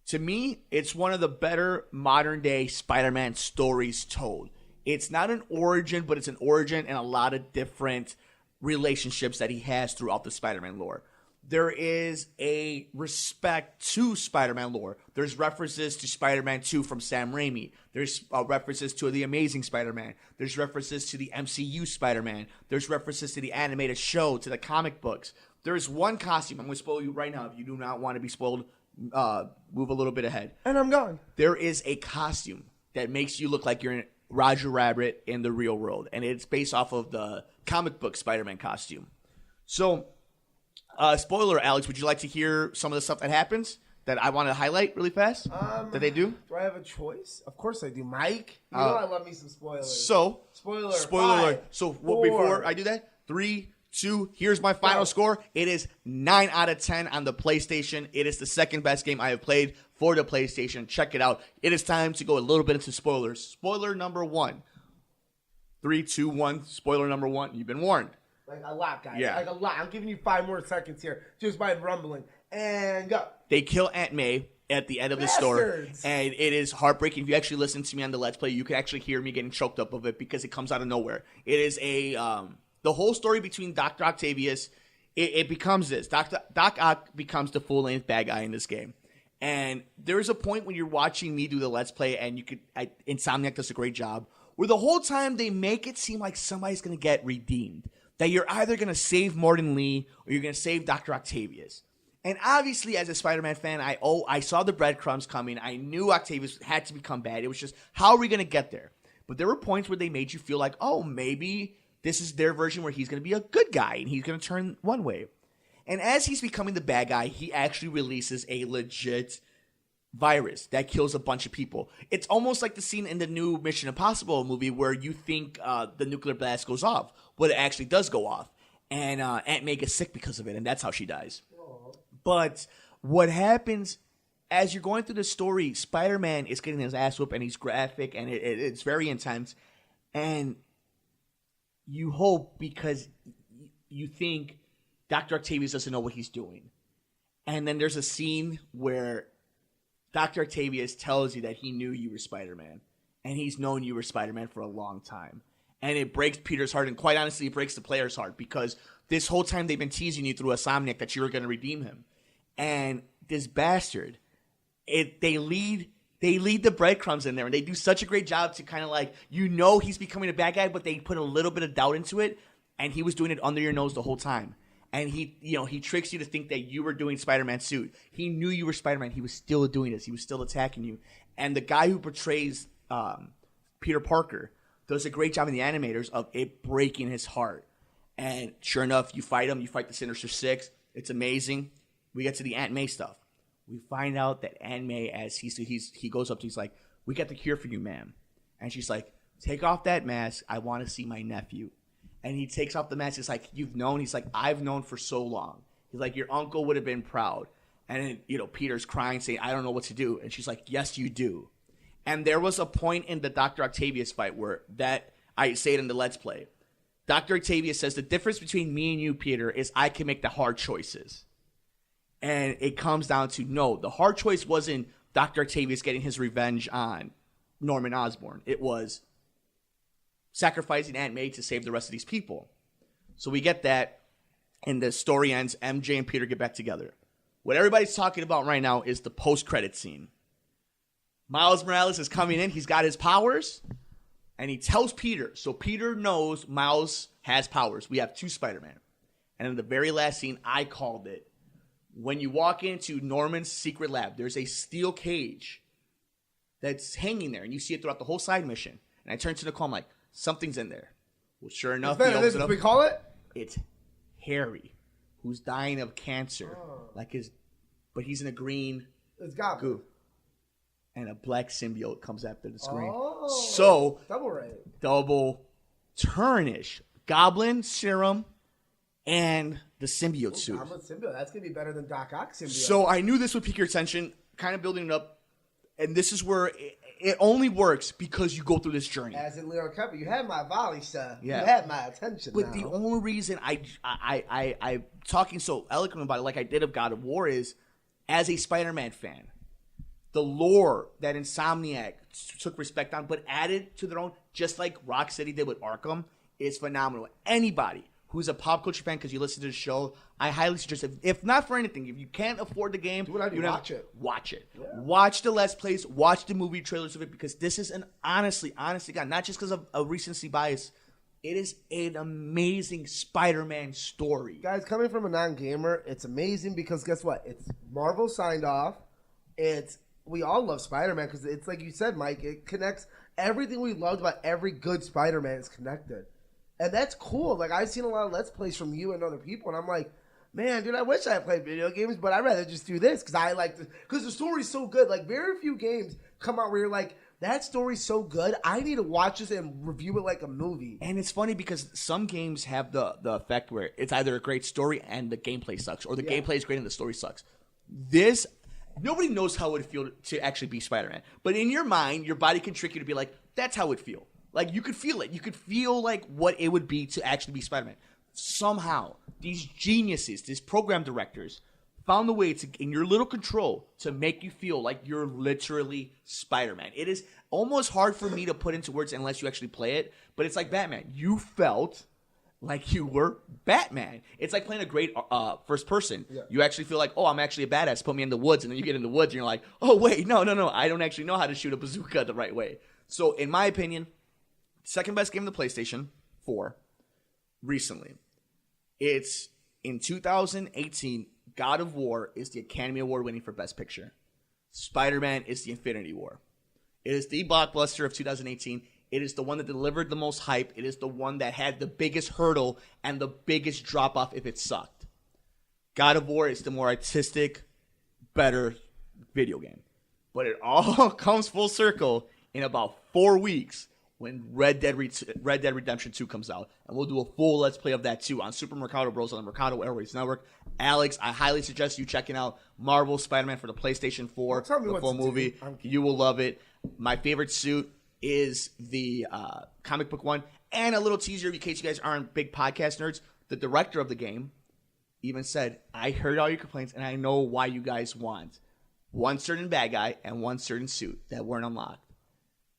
To me, it's one of the better modern-day Spider-Man stories told. It's not an origin, but it's an origin and a lot of different relationships that he has throughout the Spider-Man lore. There is a respect to Spider-Man lore. There's references to Spider-Man 2 from Sam Raimi. There's references to The Amazing Spider-Man. There's references to the MCU Spider-Man. There's references to the animated show, to the comic books. There's one costume. I'm going to spoil you right now. If you do not want to be spoiled, move a little bit ahead. And I'm gone. There is a costume that makes you look like you're in Roger Rabbit in the real world, and it's based off of the comic book Spider-Man costume. So, spoiler, Alex, would you like to hear some of the stuff that happens that I want to highlight really fast that they do? Do I have a choice? Of course I do, Mike. You know I love me some spoilers. So, spoiler alert. So, before I do that, 3, 2, here's my final score. It is 9 out of 10 on the PlayStation. It is the second best game I have played for the PlayStation. Check it out. It is time to go a little bit into spoilers. Spoiler number 1. 3, 2, 1. Spoiler number 1. You've been warned. Like a lot, guys. Yeah. Like a lot. I'm giving you 5 more seconds here just by rumbling. And go. They kill Aunt May at the end of the story. And it is heartbreaking. If you actually listen to me on the Let's Play, you can actually hear me getting choked up of it because it comes out of nowhere. It is the whole story between Dr. Octavius, it becomes this. Doc Ock becomes the full-length bad guy in this game. And there's a point when you're watching me do the Let's Play, and Insomniac does a great job, where the whole time they make it seem like somebody's going to get redeemed. That you're either going to save Morton Lee, or you're going to save Dr. Octavius. And obviously, as a Spider-Man fan, I saw the breadcrumbs coming. I knew Octavius had to become bad. It was just, how are we going to get there? But there were points where they made you feel like, oh, maybe this is their version where he's going to be a good guy, and he's going to turn one way. And as he's becoming the bad guy, he actually releases a legit virus that kills a bunch of people. It's almost like the scene in the new Mission Impossible movie where you think the nuclear blast goes off, but it actually does go off. And Aunt May gets sick because of it, and that's how she dies. Aww. But what happens as you're going through the story, Spider-Man is getting his ass whooped, and he's graphic, and it's very intense. And you hope because you think Dr. Octavius doesn't know what he's doing. And then there's a scene where Dr. Octavius tells you that he knew you were Spider-Man. And he's known you were Spider-Man for a long time. And it breaks Peter's heart. And quite honestly, it breaks the player's heart. Because this whole time they've been teasing you through Insomniac that you were going to redeem him. And this bastard they lead the breadcrumbs in there, and they do such a great job to kind of like, he's becoming a bad guy, but they put a little bit of doubt into it, and he was doing it under your nose the whole time. And he tricks you to think that you were doing Spider-Man's suit. He knew you were Spider-Man. He was still doing this. He was still attacking you. And the guy who portrays Peter Parker does a great job in the animators of it breaking his heart. And sure enough, you fight him. You fight the Sinister Six. It's amazing. We get to the Aunt May stuff. We find out that Aunt May, as he goes up to, he's like, "We got the cure for you, ma'am." And she's like, "Take off that mask. I want to see my nephew." And he takes off the mask. He's like, "You've known?" He's like, "I've known for so long." He's like, "Your uncle would have been proud." And then, Peter's crying, saying, "I don't know what to do." And she's like, "Yes, you do." And there was a point in the Dr. Octavius fight where I say it in the Let's Play. Dr. Octavius says, "The difference between me and you, Peter, is I can make the hard choices." And it comes down to, no, the hard choice wasn't Dr. Octavius getting his revenge on Norman Osborn. It was sacrificing Aunt May to save the rest of these people. So we get that, and the story ends. MJ and Peter get back together. What everybody's talking about right now is the post-credit scene. Miles Morales is coming in. He's got his powers, and he tells Peter. So Peter knows Miles has powers. We have two Spider-Man. And in the very last scene, I called it. When you walk into Norman's secret lab, there's a steel cage that's hanging there, and you see it throughout the whole side mission. And I turn to Nicole, I'm like, something's in there. Well, sure enough, he opens it up. We call it? It's Harry, who's dying of cancer. But he's in a green goo. And a black symbiote comes after the screen. Oh, so, double turnish. Goblin serum and the symbiote suit. Goblin symbiote. That's going to be better than Doc Ock symbiote. So I knew this would pique your attention, kind of building it up. And this is where it only works because you go through this journey. As in Leon Kemper, you had my volley, sir. Yeah. You had my attention. But the only reason I'm talking so eloquent about it like I did of God of War is, as a Spider-Man fan, the lore that Insomniac took respect on but added to their own, just like Rocksteady did with Arkham, is phenomenal. Anybody who's a pop culture fan because you listen to the show, I highly suggest, if not for anything, if you can't afford the game, watch it. Watch it. Yeah. Watch the Let's Plays, watch the movie trailers of it, because this is honestly, God, not just because of a recency bias, it is an amazing Spider-Man story. Guys, coming from a non-gamer, it's amazing because guess what? It's Marvel signed off. We all love Spider-Man because it's like you said, Mike, it connects everything we loved about every good Spider-Man is connected. And that's cool. Like, I've seen a lot of Let's Plays from you and other people, and I'm like, man, dude, I wish I had played video games, but I'd rather just do this because the story's so good. Like, very few games come out where you're like, that story's so good, I need to watch this and review it like a movie. And it's funny because some games have the effect where it's either a great story and the gameplay sucks, or the gameplay is great and the story sucks. Nobody knows how it would feel to actually be Spider-Man. But in your mind, your body can trick you to be like, that's how it feels. Like, you could feel it. You could feel like what it would be to actually be Spider-Man. Somehow, these geniuses, these program directors, found the way to, in your little control, to make you feel like you're literally Spider-Man. It is almost hard for me to put into words unless you actually play it, but it's like Batman. You felt like you were Batman. It's like playing a great first person. Yeah. You actually feel like, oh, I'm actually a badass. Put me in the woods, and then you get in the woods, and you're like, oh, wait, no. I don't actually know how to shoot a bazooka the right way. So, in my opinion, second best game of the PlayStation 4 recently. It's in 2018, God of War is the Academy Award winning for Best Picture. Spider-Man is the Infinity War. It is the blockbuster of 2018. It is the one that delivered the most hype. It is the one that had the biggest hurdle and the biggest drop-off if it sucked. God of War is the more artistic, better video game. But it all comes full circle in about 4 weeks when Red Dead Redemption 2 comes out. And we'll do a full Let's Play of that too on Super Mercado Bros. On the Mercado Airways Network. Alex, I highly suggest you checking out Marvel Spider-Man for the PlayStation 4, the full movie. You will love it. My favorite suit is the comic book one. And a little teaser in case you guys aren't big podcast nerds. The director of the game even said, I heard all your complaints and I know why you guys want one certain bad guy and one certain suit that weren't unlocked.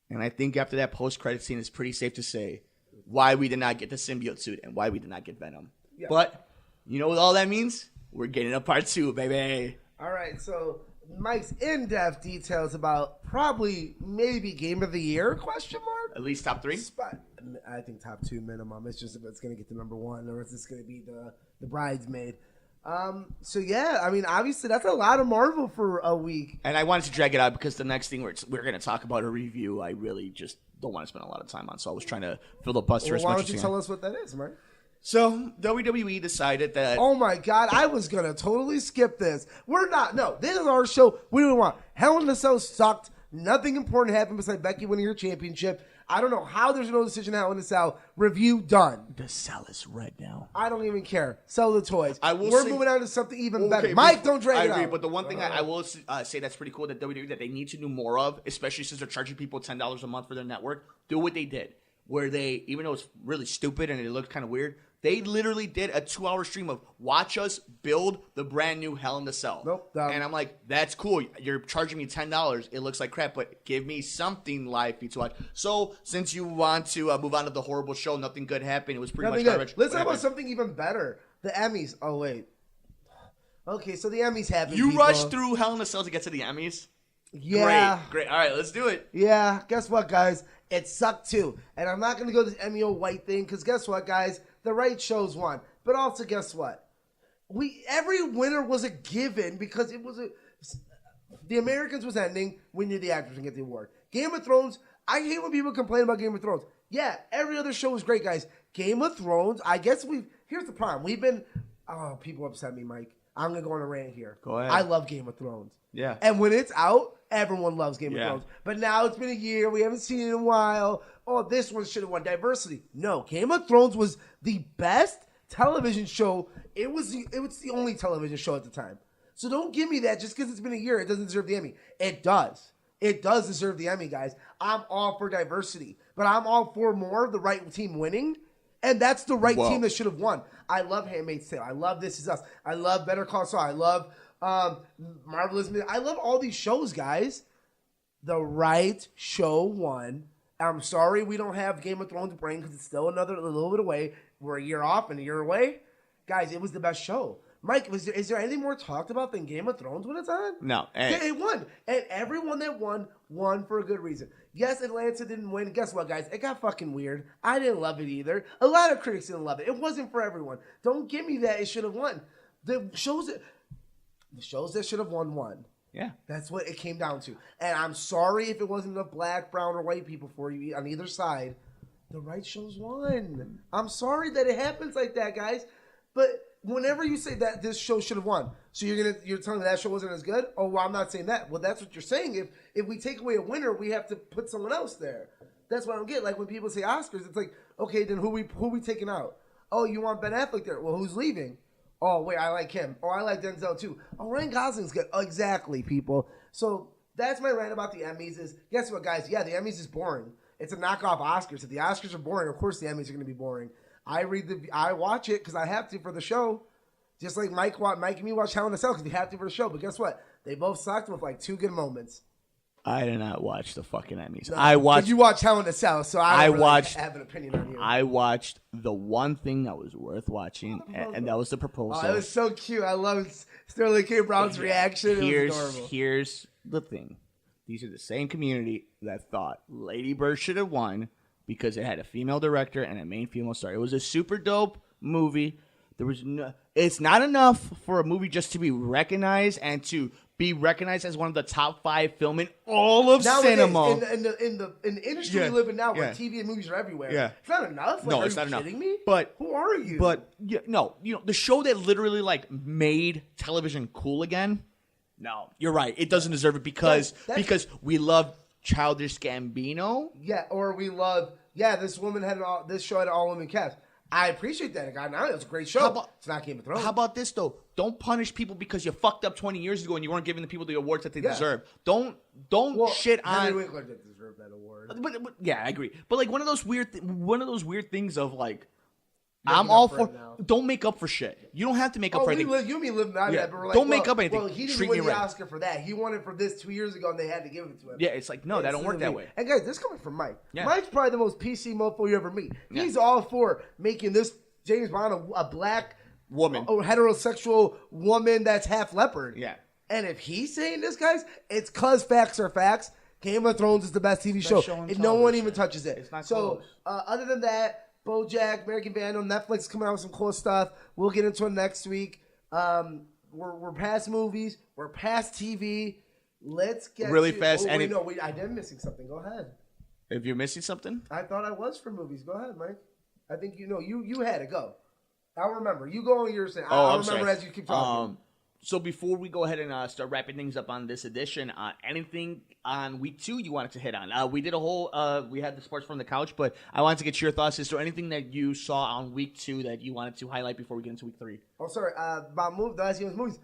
And I think after that post-credit scene, it's pretty safe to say why we did not get the symbiote suit and why we did not get Venom. Yeah. But you know what all that means? We're getting a part 2, baby. All right, so Mike's in-depth details about probably maybe game of the year, question mark? At least top 3? I think top 2 minimum. It's just if it's going to get to number 1 or is this going to be the bridesmaid. So yeah, I mean, obviously that's a lot of Marvel for a week. And I wanted to drag it out because the next thing we're going to talk about a review I really just don't want to spend a lot of time on. So I was trying to filibuster as much as Why don't you tell us what that is, Mike? So WWE decided that... Oh my God, I was going to totally skip this. We're not. No, this is our show. We don't want. Hell in a Cell sucked. Nothing important happened besides Becky winning her championship. I don't know how there's no decision Hell in a Cell. Review done. The cell is red now. I don't even care. Sell the toys. We're moving on to something even better. Mike, don't drag it out. I agree, but the one thing I will say that's pretty cool that WWE that they need to do more of, especially since they're charging people $10 a month for their network, do what they did. Where they, even though it's really stupid and it looked kind of weird, they literally did a 2-hour stream of watch us build the brand new Hell in the Cell. Nope. And I'm like, that's cool. You're charging me $10. It looks like crap, but give me something live for you to watch. So since you want to move on to the horrible show, nothing good happened. It was pretty much garbage. Let's talk about something even better. The Emmys. Oh, wait. Okay, so the Emmys happened. You rushed through Hell in a Cell to get to the Emmys? Yeah. Great. All right, let's do it. Yeah. Guess what, guys? It sucked too. And I'm not going to go this Emmy white thing because guess what, guys? The right shows won. But also, guess what? Every winner was a given because it was the Americans was ending. We knew the actors would get the award. Game of Thrones. I hate when people complain about Game of Thrones. Yeah, every other show was great, guys. Game of Thrones. I guess here's the problem. People upset me, Mike. I'm going to go on a rant here. Go ahead. I love Game of Thrones. Yeah. And when it's out, everyone loves Game of Thrones. But now it's been a year. We haven't seen it in a while. Oh, this one should have won diversity. No, Game of Thrones was the best television show. It was the only television show at the time. So don't give me that just because it's been a year. It doesn't deserve the Emmy. It does. It does deserve the Emmy, guys. I'm all for diversity. But I'm all for more of the right team winning. And that's the right team that should have won. I love Handmaid's Tale. I love This Is Us. I love Better Call Saul. I love Marvelous. I love all these shows, guys. The right show won. I'm sorry we don't have Game of Thrones brain because it's still a little bit away. We're a year off and a year away. Guys, it was the best show. Mike, is there anything more talked about than Game of Thrones when it's on? No. It won. And everyone that won for a good reason. Yes, Atlanta didn't win. Guess what, guys? It got fucking weird. I didn't love it either. A lot of critics didn't love it. It wasn't for everyone. Don't give me that it should have won. The shows that should have won. Yeah. That's what it came down to. And I'm sorry if it wasn't enough black, brown, or white people for you on either side. The right shows won. I'm sorry that it happens like that, guys. But whenever you say that this show should have won, so you're telling me that show wasn't as good? Oh, well, I'm not saying that. Well, that's what you're saying. If we take away a winner, we have to put someone else there. That's what I don't get. Like when people say Oscars, it's like, okay, then who we taking out? Oh, you want Ben Affleck there? Well, who's leaving? Oh, wait, I like him. Oh, I like Denzel too. Oh, Ryan Gosling's good. Oh, exactly, people. So that's my rant about the Emmys is, guess what, guys? Yeah, the Emmys is boring. It's a knockoff Oscars. If the Oscars are boring, of course the Emmys are going to be boring. I watch it because I have to for the show. Just like Mike and me watch Hell in a Cell because we have to for the show. But guess what? They both sucked with like 2 good moments. I did not watch the fucking Emmys. No, you watch Hell in a Cell, so I don't really have an opinion on you. I watched the one thing that was worth watching, and that was the proposal. Oh, it was so cute. I love Sterling K. Brown's reaction. It was adorable. Here's the thing. These are the same community that thought Lady Bird should have won because it had a female director and a main female star. It was a super dope movie. It's not enough for a movie just to be recognized and to be recognized as one of the top 5 film in all of cinema. In the industry we live in now, where TV and movies are everywhere, it's not enough. No, it's not enough. Kidding me? But who are you? But no, the show that literally like made television cool again. No, you're right. It doesn't deserve it because we love Childish Gambino. Yeah, or we love this woman this show had an all-women cast. I appreciate that. Now it's a great show. It's not Game of Thrones. How about this though? Don't punish people because you fucked up 20 years ago and you weren't giving the people the awards that they deserve. Don't shit on. Henry Winkler didn't deserve that award. But yeah, I agree. But like one of those weird things of like, I'm all for. Don't make up for shit. You don't have to make up for anything. You mean live by that? But we're like, don't make up anything. Well, he didn't win the Oscar for that. He won it for this 2 years ago, and they had to give it to him. Yeah, it's like that don't work that way. And guys, this coming from Mike. Yeah. Mike's probably the most PC mofo you ever meet. Yeah. He's all for making this James Bond a black woman, a heterosexual woman that's half leopard. Yeah. And if he's saying this, guys, it's because facts are facts. Game of Thrones is the best TV show. And no one even touches it. It's not so, close. Other than that, BoJack, American Vandal, Netflix is coming out with some cool stuff. We'll get into it next week. We're past movies. We're past TV. Let's get really to, fast. I am missing something. Go ahead. If you're missing something, I thought I was for movies. Go ahead, Mike. I think you had it. Go. I'll remember. You go on your saying. I'll remember as you keep talking. So before we go ahead and start wrapping things up on this edition, anything on week 2 you wanted to hit on? We did a whole, we had the sports from the couch, but I wanted to get your thoughts. Is there anything that you saw on week 2 that you wanted to highlight before we get into week 3? Oh, sorry. About the last year's movies.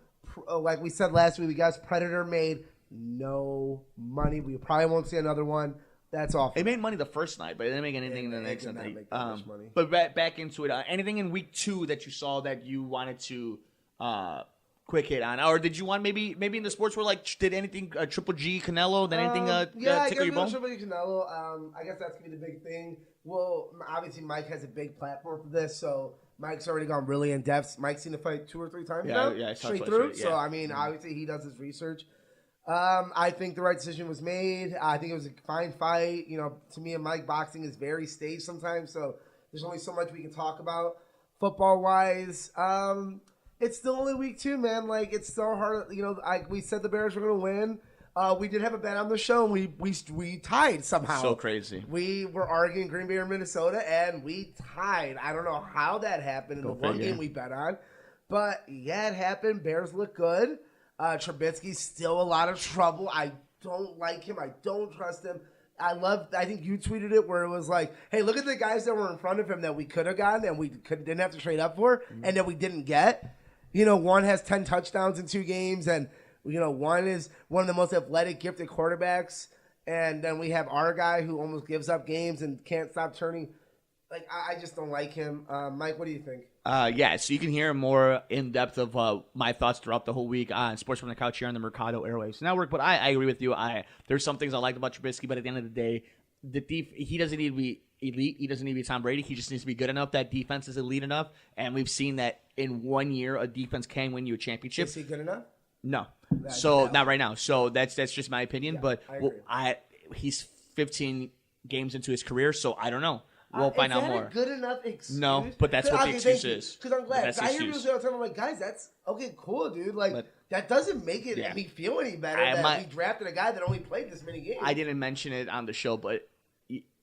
Like we said last week, we got Predator made no money. We probably won't see another one. That's awful. It made money the first night, but it didn't make anything in the next did night. not make that much money. But back into it. Anything in week 2 that you saw that you wanted to quick hit on, or did you want maybe in the sports world, like did anything Triple G Canelo? Did anything tickle your bone? Triple G Canelo. I guess that's gonna be the big thing. Well, obviously Mike has a big platform for this, so Mike's already gone really in depth. Mike's seen the fight 2 or 3 times now, straight through. So I mean, obviously he does his research. I think the right decision was made. I think it was a fine fight. To me and Mike, boxing is very staged sometimes, so there's only so much we can talk about. Football wise, it's still only week 2, man. Like, it's so hard. We said the Bears were going to win. We did have a bet on the show, and we tied somehow. So crazy. We were arguing Green Bay or Minnesota, and we tied. I don't know how that happened in the one game we bet on. But, yeah, it happened. Bears look good. Trubisky's still a lot of trouble. I don't like him. I don't trust him. I think you tweeted it where it was like, hey, look at the guys that were in front of him that we could have gotten and we didn't have to trade up for and that we didn't get. One has 10 touchdowns in 2 games, and, one is one of the most athletic, gifted quarterbacks. And then we have our guy who almost gives up games and can't stop turning. Like, I just don't like him. Mike, what do you think? So you can hear more in depth of my thoughts throughout the whole week on Sports from the Couch here on the Mercado Airwaves Network. But I agree with you. There's some things I liked about Trubisky, but at the end of the day, he doesn't need to be elite. He doesn't need to be Tom Brady. He just needs to be good enough. That defense is elite enough, and we've seen that in 1 year a defense can win you a championship. Is he good enough? No, not right now. So that's just my opinion. Yeah, but I agree. He's 15 games into his career, so I don't know. We'll find out more. Is that a good enough excuse? No, but that's what the excuse is. Because I'm glad. That's I hear people say all the time, I'm like, guys, that's okay, cool, dude. Like, that doesn't make me feel any better that we drafted a guy that only played this many games. I didn't mention it on the show, but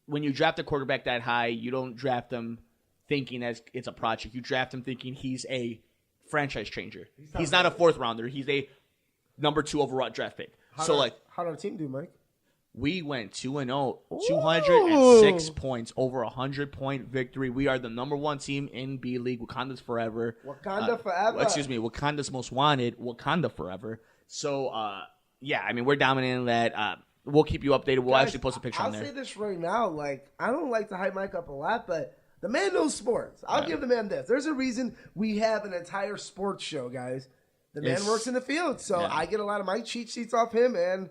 when you draft a quarterback that high, you don't draft them thinking as it's a project. You draft him thinking he's a franchise changer. He's not a 4th rounder. He's a number 2 overall draft pick. How did our team do, Mike? We went 2-0, 206 points, over 100-point victory. We are the number 1 team in B League. Wakanda's forever. Wakanda forever. Excuse me, Wakanda's most wanted. Wakanda forever. So, we're dominating that. We'll keep you updated. We'll actually post a picture on there. I'll say this right now. Like, I don't like to hype Mike up a lot, but the man knows sports. I'll give the man this. There's a reason we have an entire sports show, guys. The man works in the field, so I get a lot of my cheat sheets off him and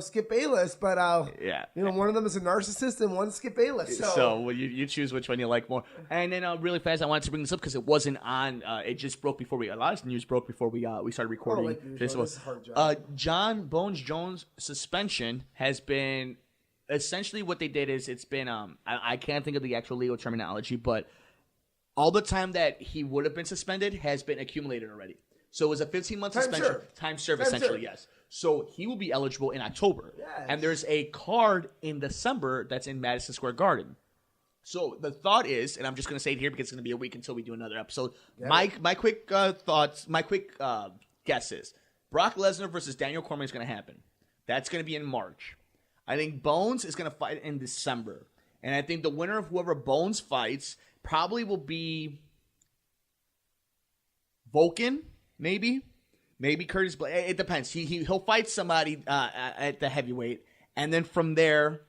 Skip Bayless, but one of them is a narcissist and one's Skip Bayless. So you choose which one you like more. And then really fast, I wanted to bring this up because it wasn't on. It just broke before a lot of news broke before we started recording. This was John Bones Jones' suspension has been essentially what they did is it's been I can't think of the actual legal terminology, but all the time that he would have been suspended has been accumulated already. So it was a 15-month suspension. Time served, essentially, yes. So he will be eligible in October. Yes. And there's a card in December that's in Madison Square Garden. So the thought is, and I'm just going to say it here because it's going to be a week until we do another episode. Yeah. My quick thoughts, my quick guess is Brock Lesnar versus Daniel Cormier is going to happen. That's going to be in March. I think Bones is going to fight in December. And I think the winner of whoever Bones fights probably will be Vulcan, maybe Curtis Blade. It depends. He'll fight somebody at the heavyweight, and then from there,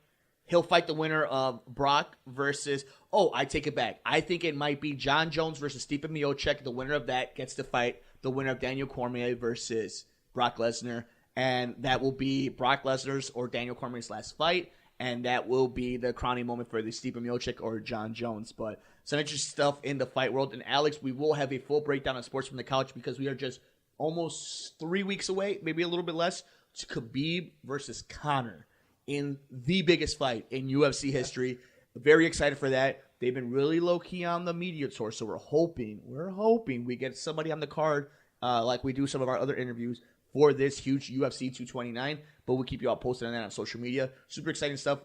he'll fight the winner of Brock versus. Oh, I take it back. I think it might be John Jones versus Stipe Miocic. The winner of that gets to fight the winner of Daniel Cormier versus Brock Lesnar, and that will be Brock Lesnar's or Daniel Cormier's last fight, and that will be the crowning moment for the Stipe Miocic or John Jones. But some interesting stuff in the fight world. And Alex, we will have a full breakdown of Sports from the Couch because we are just almost 3 weeks away, maybe a little bit less, to Khabib versus Conor in the biggest fight in UFC history. Very excited for that. They've been really low-key on the media tour, so we're hoping we get somebody on the card like we do some of our other interviews for this huge UFC 229, but we'll keep you all posted on that on social media. Super exciting stuff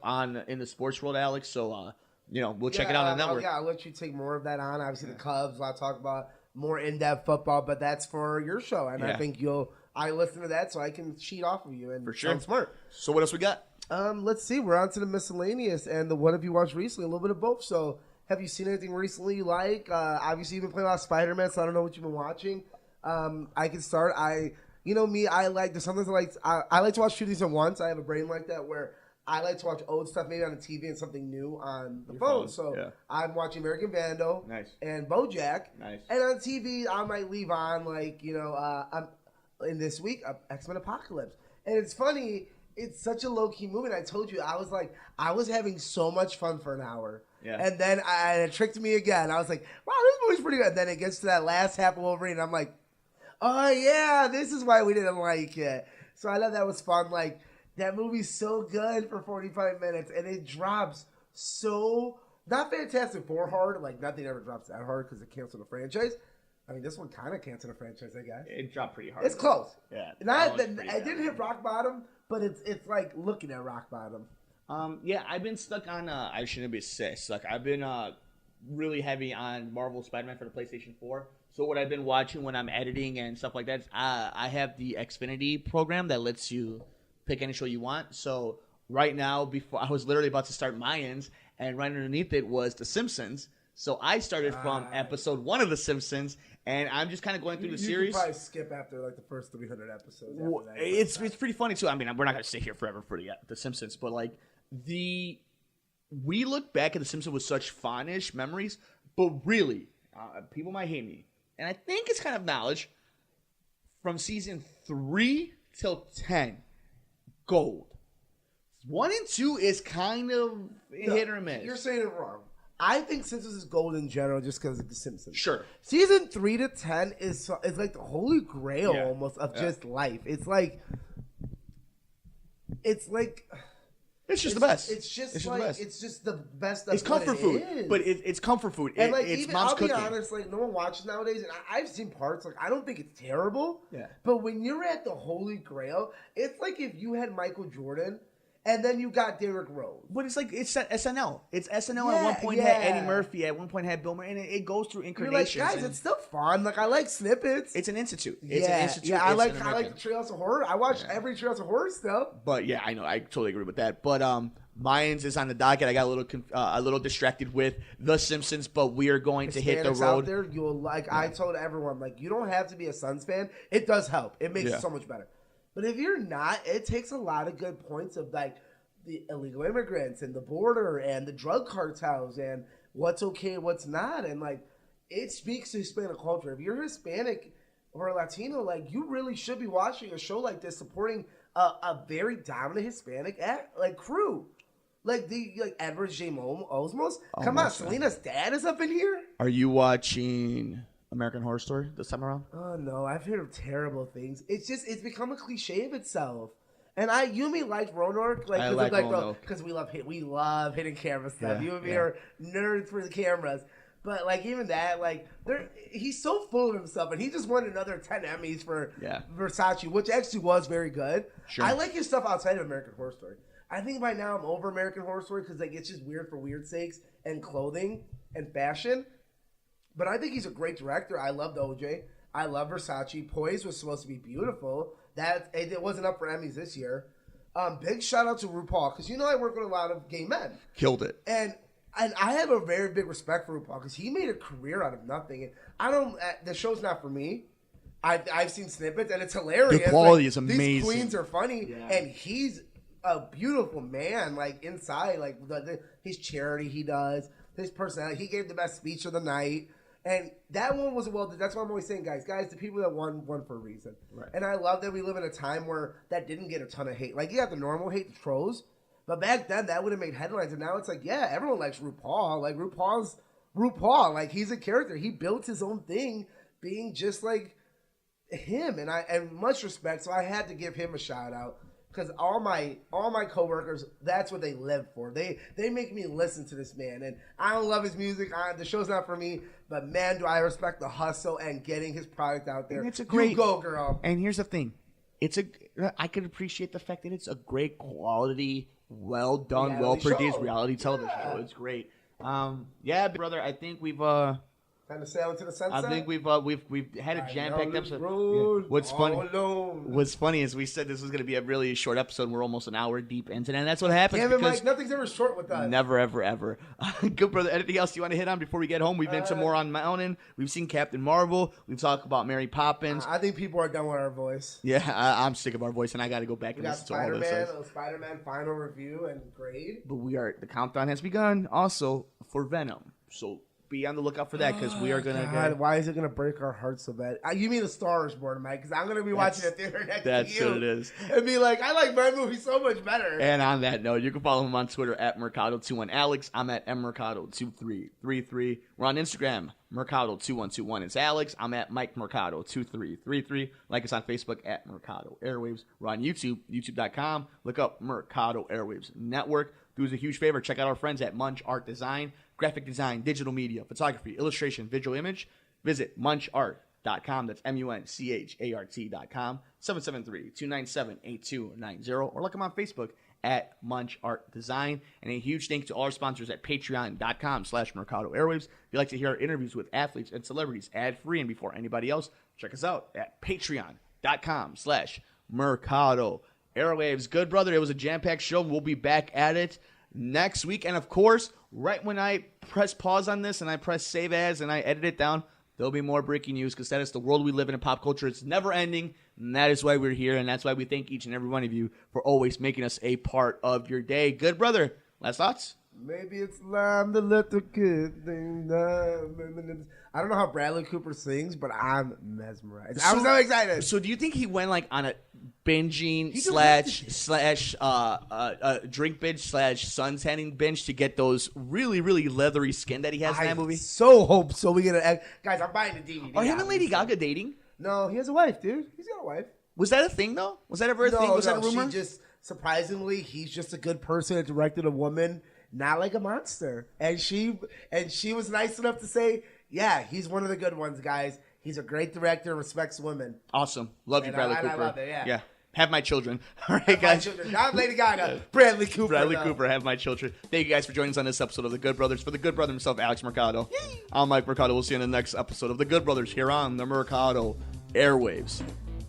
in the sports world, Alex, so we'll check it out on the network. I'll let you take more of that on. Obviously, the Cubs, I'll talk about more in-depth football, but that's for your show, and I think I listen to that so I can cheat off of you and for sure. sound smart. So what else we got? Let's see. We're on to the miscellaneous and the what have you watched recently? A little bit of both. So have you seen anything recently you like? Obviously, you've been playing a lot of Spider-Man, so I don't know what you've been watching. I can start. I like I like to watch two things at once. I have a brain like that where I like to watch old stuff maybe on the TV and something new on the phone. So I'm watching American Vandal and BoJack. Nice. And on TV, I might leave on I'm in this week X-Men Apocalypse. And it's funny. It's such a low-key movie. And I told you, I was having so much fun for an hour. Yeah. And then it tricked me again. I was like, wow, this movie's pretty good. And then it gets to that last half of Wolverine, and I'm like, oh, yeah, this is why we didn't like it. So I thought that was fun. Like, that movie's so good for 45 minutes, and it drops so, not Fantastic Four hard. Like, nothing ever drops that hard because it canceled the franchise. I mean, this one kind of canceled the franchise, I guess. It dropped pretty hard. It's close. Yeah. It didn't hit rock bottom, but it's like looking at rock bottom. I've been stuck on I Shouldn't Be Sis. Like, I've been really heavy on Marvel Spider-Man for the PlayStation 4. So what I've been watching when I'm editing and stuff like that is I have the Xfinity program that lets you pick any show you want. So right now, before I was literally about to start Mayans, and right underneath it was The Simpsons. So I started from episode 1 of The Simpsons, and I'm just kind of going through the series. You can probably skip after like the first 300 episodes. It's pretty funny too. I mean, we're not going to sit here forever for the Simpsons, but like we look back at The Simpsons with such fondest memories, but really, people might hate me, and I think it's kind of knowledge. From season 3 till 10, gold. 1 and 2 is kind of hit or miss. You're saying it wrong. I think Simpsons is gold in general just because of The Simpsons. Sure. Season 3 to 10 is like the holy grail almost of just life. It's just the best. It's just the like best. it's just the best. It's comfort food, but it's comfort food. And like it's even, mom's I'll be cooking. honest, like no one watches nowadays, and I've seen parts. Like I don't think it's terrible. Yeah. But when you're at the holy grail, it's like if you had Michael Jordan. And then you got Derrick Rose. But it's like, it's SNL. It's SNL at one point had Eddie Murphy, at one point had Bill Murray, and it goes through incarnations. You're like, guys, it's still fun. Like, I like snippets. It's an institute. Yeah, I like the Treehouse of Horror. I watch every Treehouse of Horror stuff. But yeah, I know. I totally agree with that. But Mayans is on the docket. I got a little distracted with The Simpsons, but we are going to hit the road. Out there, you'll like. I told everyone, like, you don't have to be a Suns fan. It does help. It makes it so much better. But if you're not, it takes a lot of good points of like the illegal immigrants and the border and the drug cartels and what's okay and what's not. And like, it speaks to Hispanic culture. If you're Hispanic or Latino, like you really should be watching a show like this, supporting a very dominant Hispanic crew. Like Edward J. Osmos. Come on, Selena's dad is up in here. Are you watching American Horror Story this time around? Oh no, I've heard of terrible things. It's become a cliche of itself. And you and me like Roanoke, because we love hidden camera stuff. You and me are nerds for the cameras, but like even that, like he's so full of himself, and he just won another 10 Emmys for Versace, which actually was very good. Sure. I like his stuff outside of American Horror Story. I think by now I'm over American Horror Story because like it's just weird for weird sakes and clothing and fashion. But I think he's a great director. I loved OJ. I love Versace. Poise was supposed to be beautiful. It wasn't up for Emmys this year. Big shout out to RuPaul because I work with a lot of gay men. Killed it. And I have a very big respect for RuPaul because he made a career out of nothing. And the show's not for me. I've seen snippets and it's hilarious. The quality is amazing. These queens are funny, and he's a beautiful man. Like inside, like his charity he does, his personality. He gave the best speech of the night. And that one was that's why I'm always saying, guys, the people that won for a reason. Right. And I love that we live in a time where that didn't get a ton of hate. Like, you got the normal hate, the trolls. But back then, that would have made headlines. And now it's like, yeah, everyone likes RuPaul. Like, RuPaul's RuPaul. Like, he's a character. He built his own thing being just like him, and much respect. So I had to give him a shout out because all my coworkers, that's what they live for. They make me listen to this man, and I don't love his music. The show's not for me, but man, do I respect the hustle and getting his product out there. And it's a great, you go, girl. And here's the thing, I could appreciate the fact that it's a great quality, well done, well produced reality television show. It's great. Yeah, brother, I think we've Time to sail into the sunset. I think we've had a jam-packed episode. Yeah. What's funny is we said this was going to be a really short episode. And we're almost an hour deep into it, and that's what happens. Damn it, Mike! Nothing's ever short with us. Never, ever, ever. Good brother. Anything else you want to hit on before we get home? We've been some more on Mountain. We've seen Captain Marvel. We've talked about Mary Poppins. I think people are done with our voice. Yeah, I'm sick of our voice, and I got to go back and listen to all this. Spider-Man final review and grade. But the countdown has begun also for Venom. So be on the lookout for that because we are going to why is it going to break our hearts so bad? You mean the Star is Born, Mike? Because I'm going to be watching it theater next to you. That's what it is. And be like, I like my movie so much better. And on that note, you can follow him on Twitter at Mercado21Alex. I'm at mmercado2333. We're on Instagram, Mercado2121. It's Alex. I'm at Mike Mercado2333. Like us on Facebook at Mercado Airwaves. We're on YouTube, youtube.com. Look up Mercado Airwaves Network. Do us a huge favor. Check out our friends at Munch Art Design. Graphic design, digital media, photography, illustration, visual image. Visit munchart.com. That's MUNCHART.com. 773-297-8290. Or look them on Facebook at Munch Art Design. And a huge thank you to all our sponsors at patreon.com/Mercado Airwaves. If you'd like to hear our interviews with athletes and celebrities ad-free and before anybody else, check us out at patreon.com/Mercado Airwaves. Good brother, it was a jam-packed show. We'll be back at it next week. And of course, right when I press pause on this and I press save as and I edit it down, there'll be more breaking news because that is the world we live in pop culture. It's never ending, and that is why we're here, and that's why we thank each and every one of you for always making us a part of your day. Good brother, last thoughts? Maybe it's time to let the good thing down. I don't know how Bradley Cooper sings, but I'm mesmerized. I'm so excited. So do you think he went like on a binging / drink binge / suntanning binge to get those really, really leathery skin that he has in that movie? So hope so. We get guys. I'm buying the DVD. Are him and Lady Gaga dating? No, he has a wife, dude. He's got a wife. Was that a thing though? Was that ever a thing? Was that a rumor? She just surprisingly, he's just a good person that directed a woman, not like a monster. And she was nice enough to say, yeah, he's one of the good ones, guys. He's a great director, respects women. Awesome. Love you, Bradley Cooper. I love it, yeah. Have my children. All right, guys. Not Lady Gaga. Bradley Cooper. Bradley Cooper, have my children. Thank you guys for joining us on this episode of The Good Brothers. For the good brother himself, Alex Mercado. Yay. I'm Mike Mercado. We'll see you in the next episode of The Good Brothers here on the Mercado Airwaves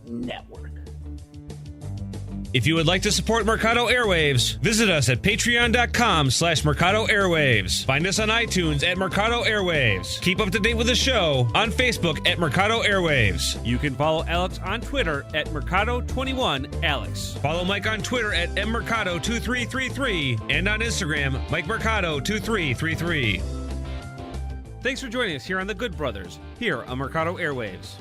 Network. If you would like to support Mercado Airwaves, visit us at patreon.com/Mercado Airwaves. Find us on iTunes at Mercado Airwaves. Keep up to date with the show on Facebook at Mercado Airwaves. You can follow Alex on Twitter at Mercado21Alex. Follow Mike on Twitter at mmercado2333 and on Instagram, Mike Mercado2333. Thanks for joining us here on The Good Brothers, here on Mercado Airwaves.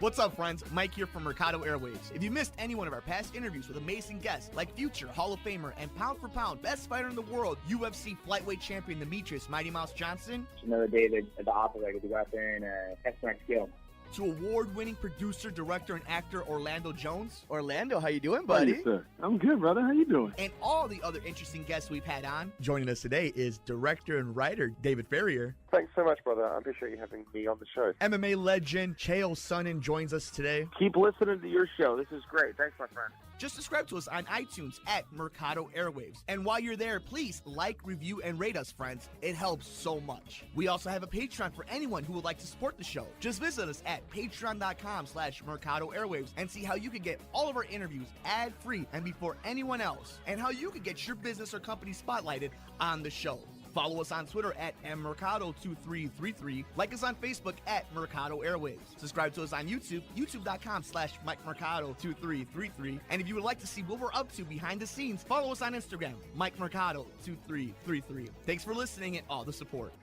What's up, friends? Mike here from Mercado Airwaves. If you missed any one of our past interviews with amazing guests like future Hall of Famer and pound for pound best fighter in the world, UFC flyweight champion Demetrius Mighty Mouse Johnson, Another day at the operator to go out there and test my skill. to award-winning producer, director, and actor Orlando Jones, Orlando, how you doing, How buddy? you, sir? I'm good, brother. How you doing? and all the other interesting guests we've had on. Joining us today is director and writer David Ferrier. Thanks so much, brother. I appreciate you having me on the show. MMA legend Chael Sonnen joins us today. Keep listening to your show. This is great. Thanks, my friend. Just subscribe to us on iTunes at Mercado Airwaves. And while you're there, please like, review, and rate us, friends. It helps so much. We also have a Patreon for anyone who would like to support the show. Just visit us at patreon.com/Mercado Airwaves and see how you can get all of our interviews ad-free and before anyone else, and how you can get your business or company spotlighted on the show. Follow us on Twitter at mmercado2333. Like us on Facebook at Mercado Airwaves. Subscribe to us on YouTube, youtube.com/MikeMercado2333. And if you would like to see what we're up to behind the scenes, follow us on Instagram, MikeMercado2333. Thanks for listening and all the support.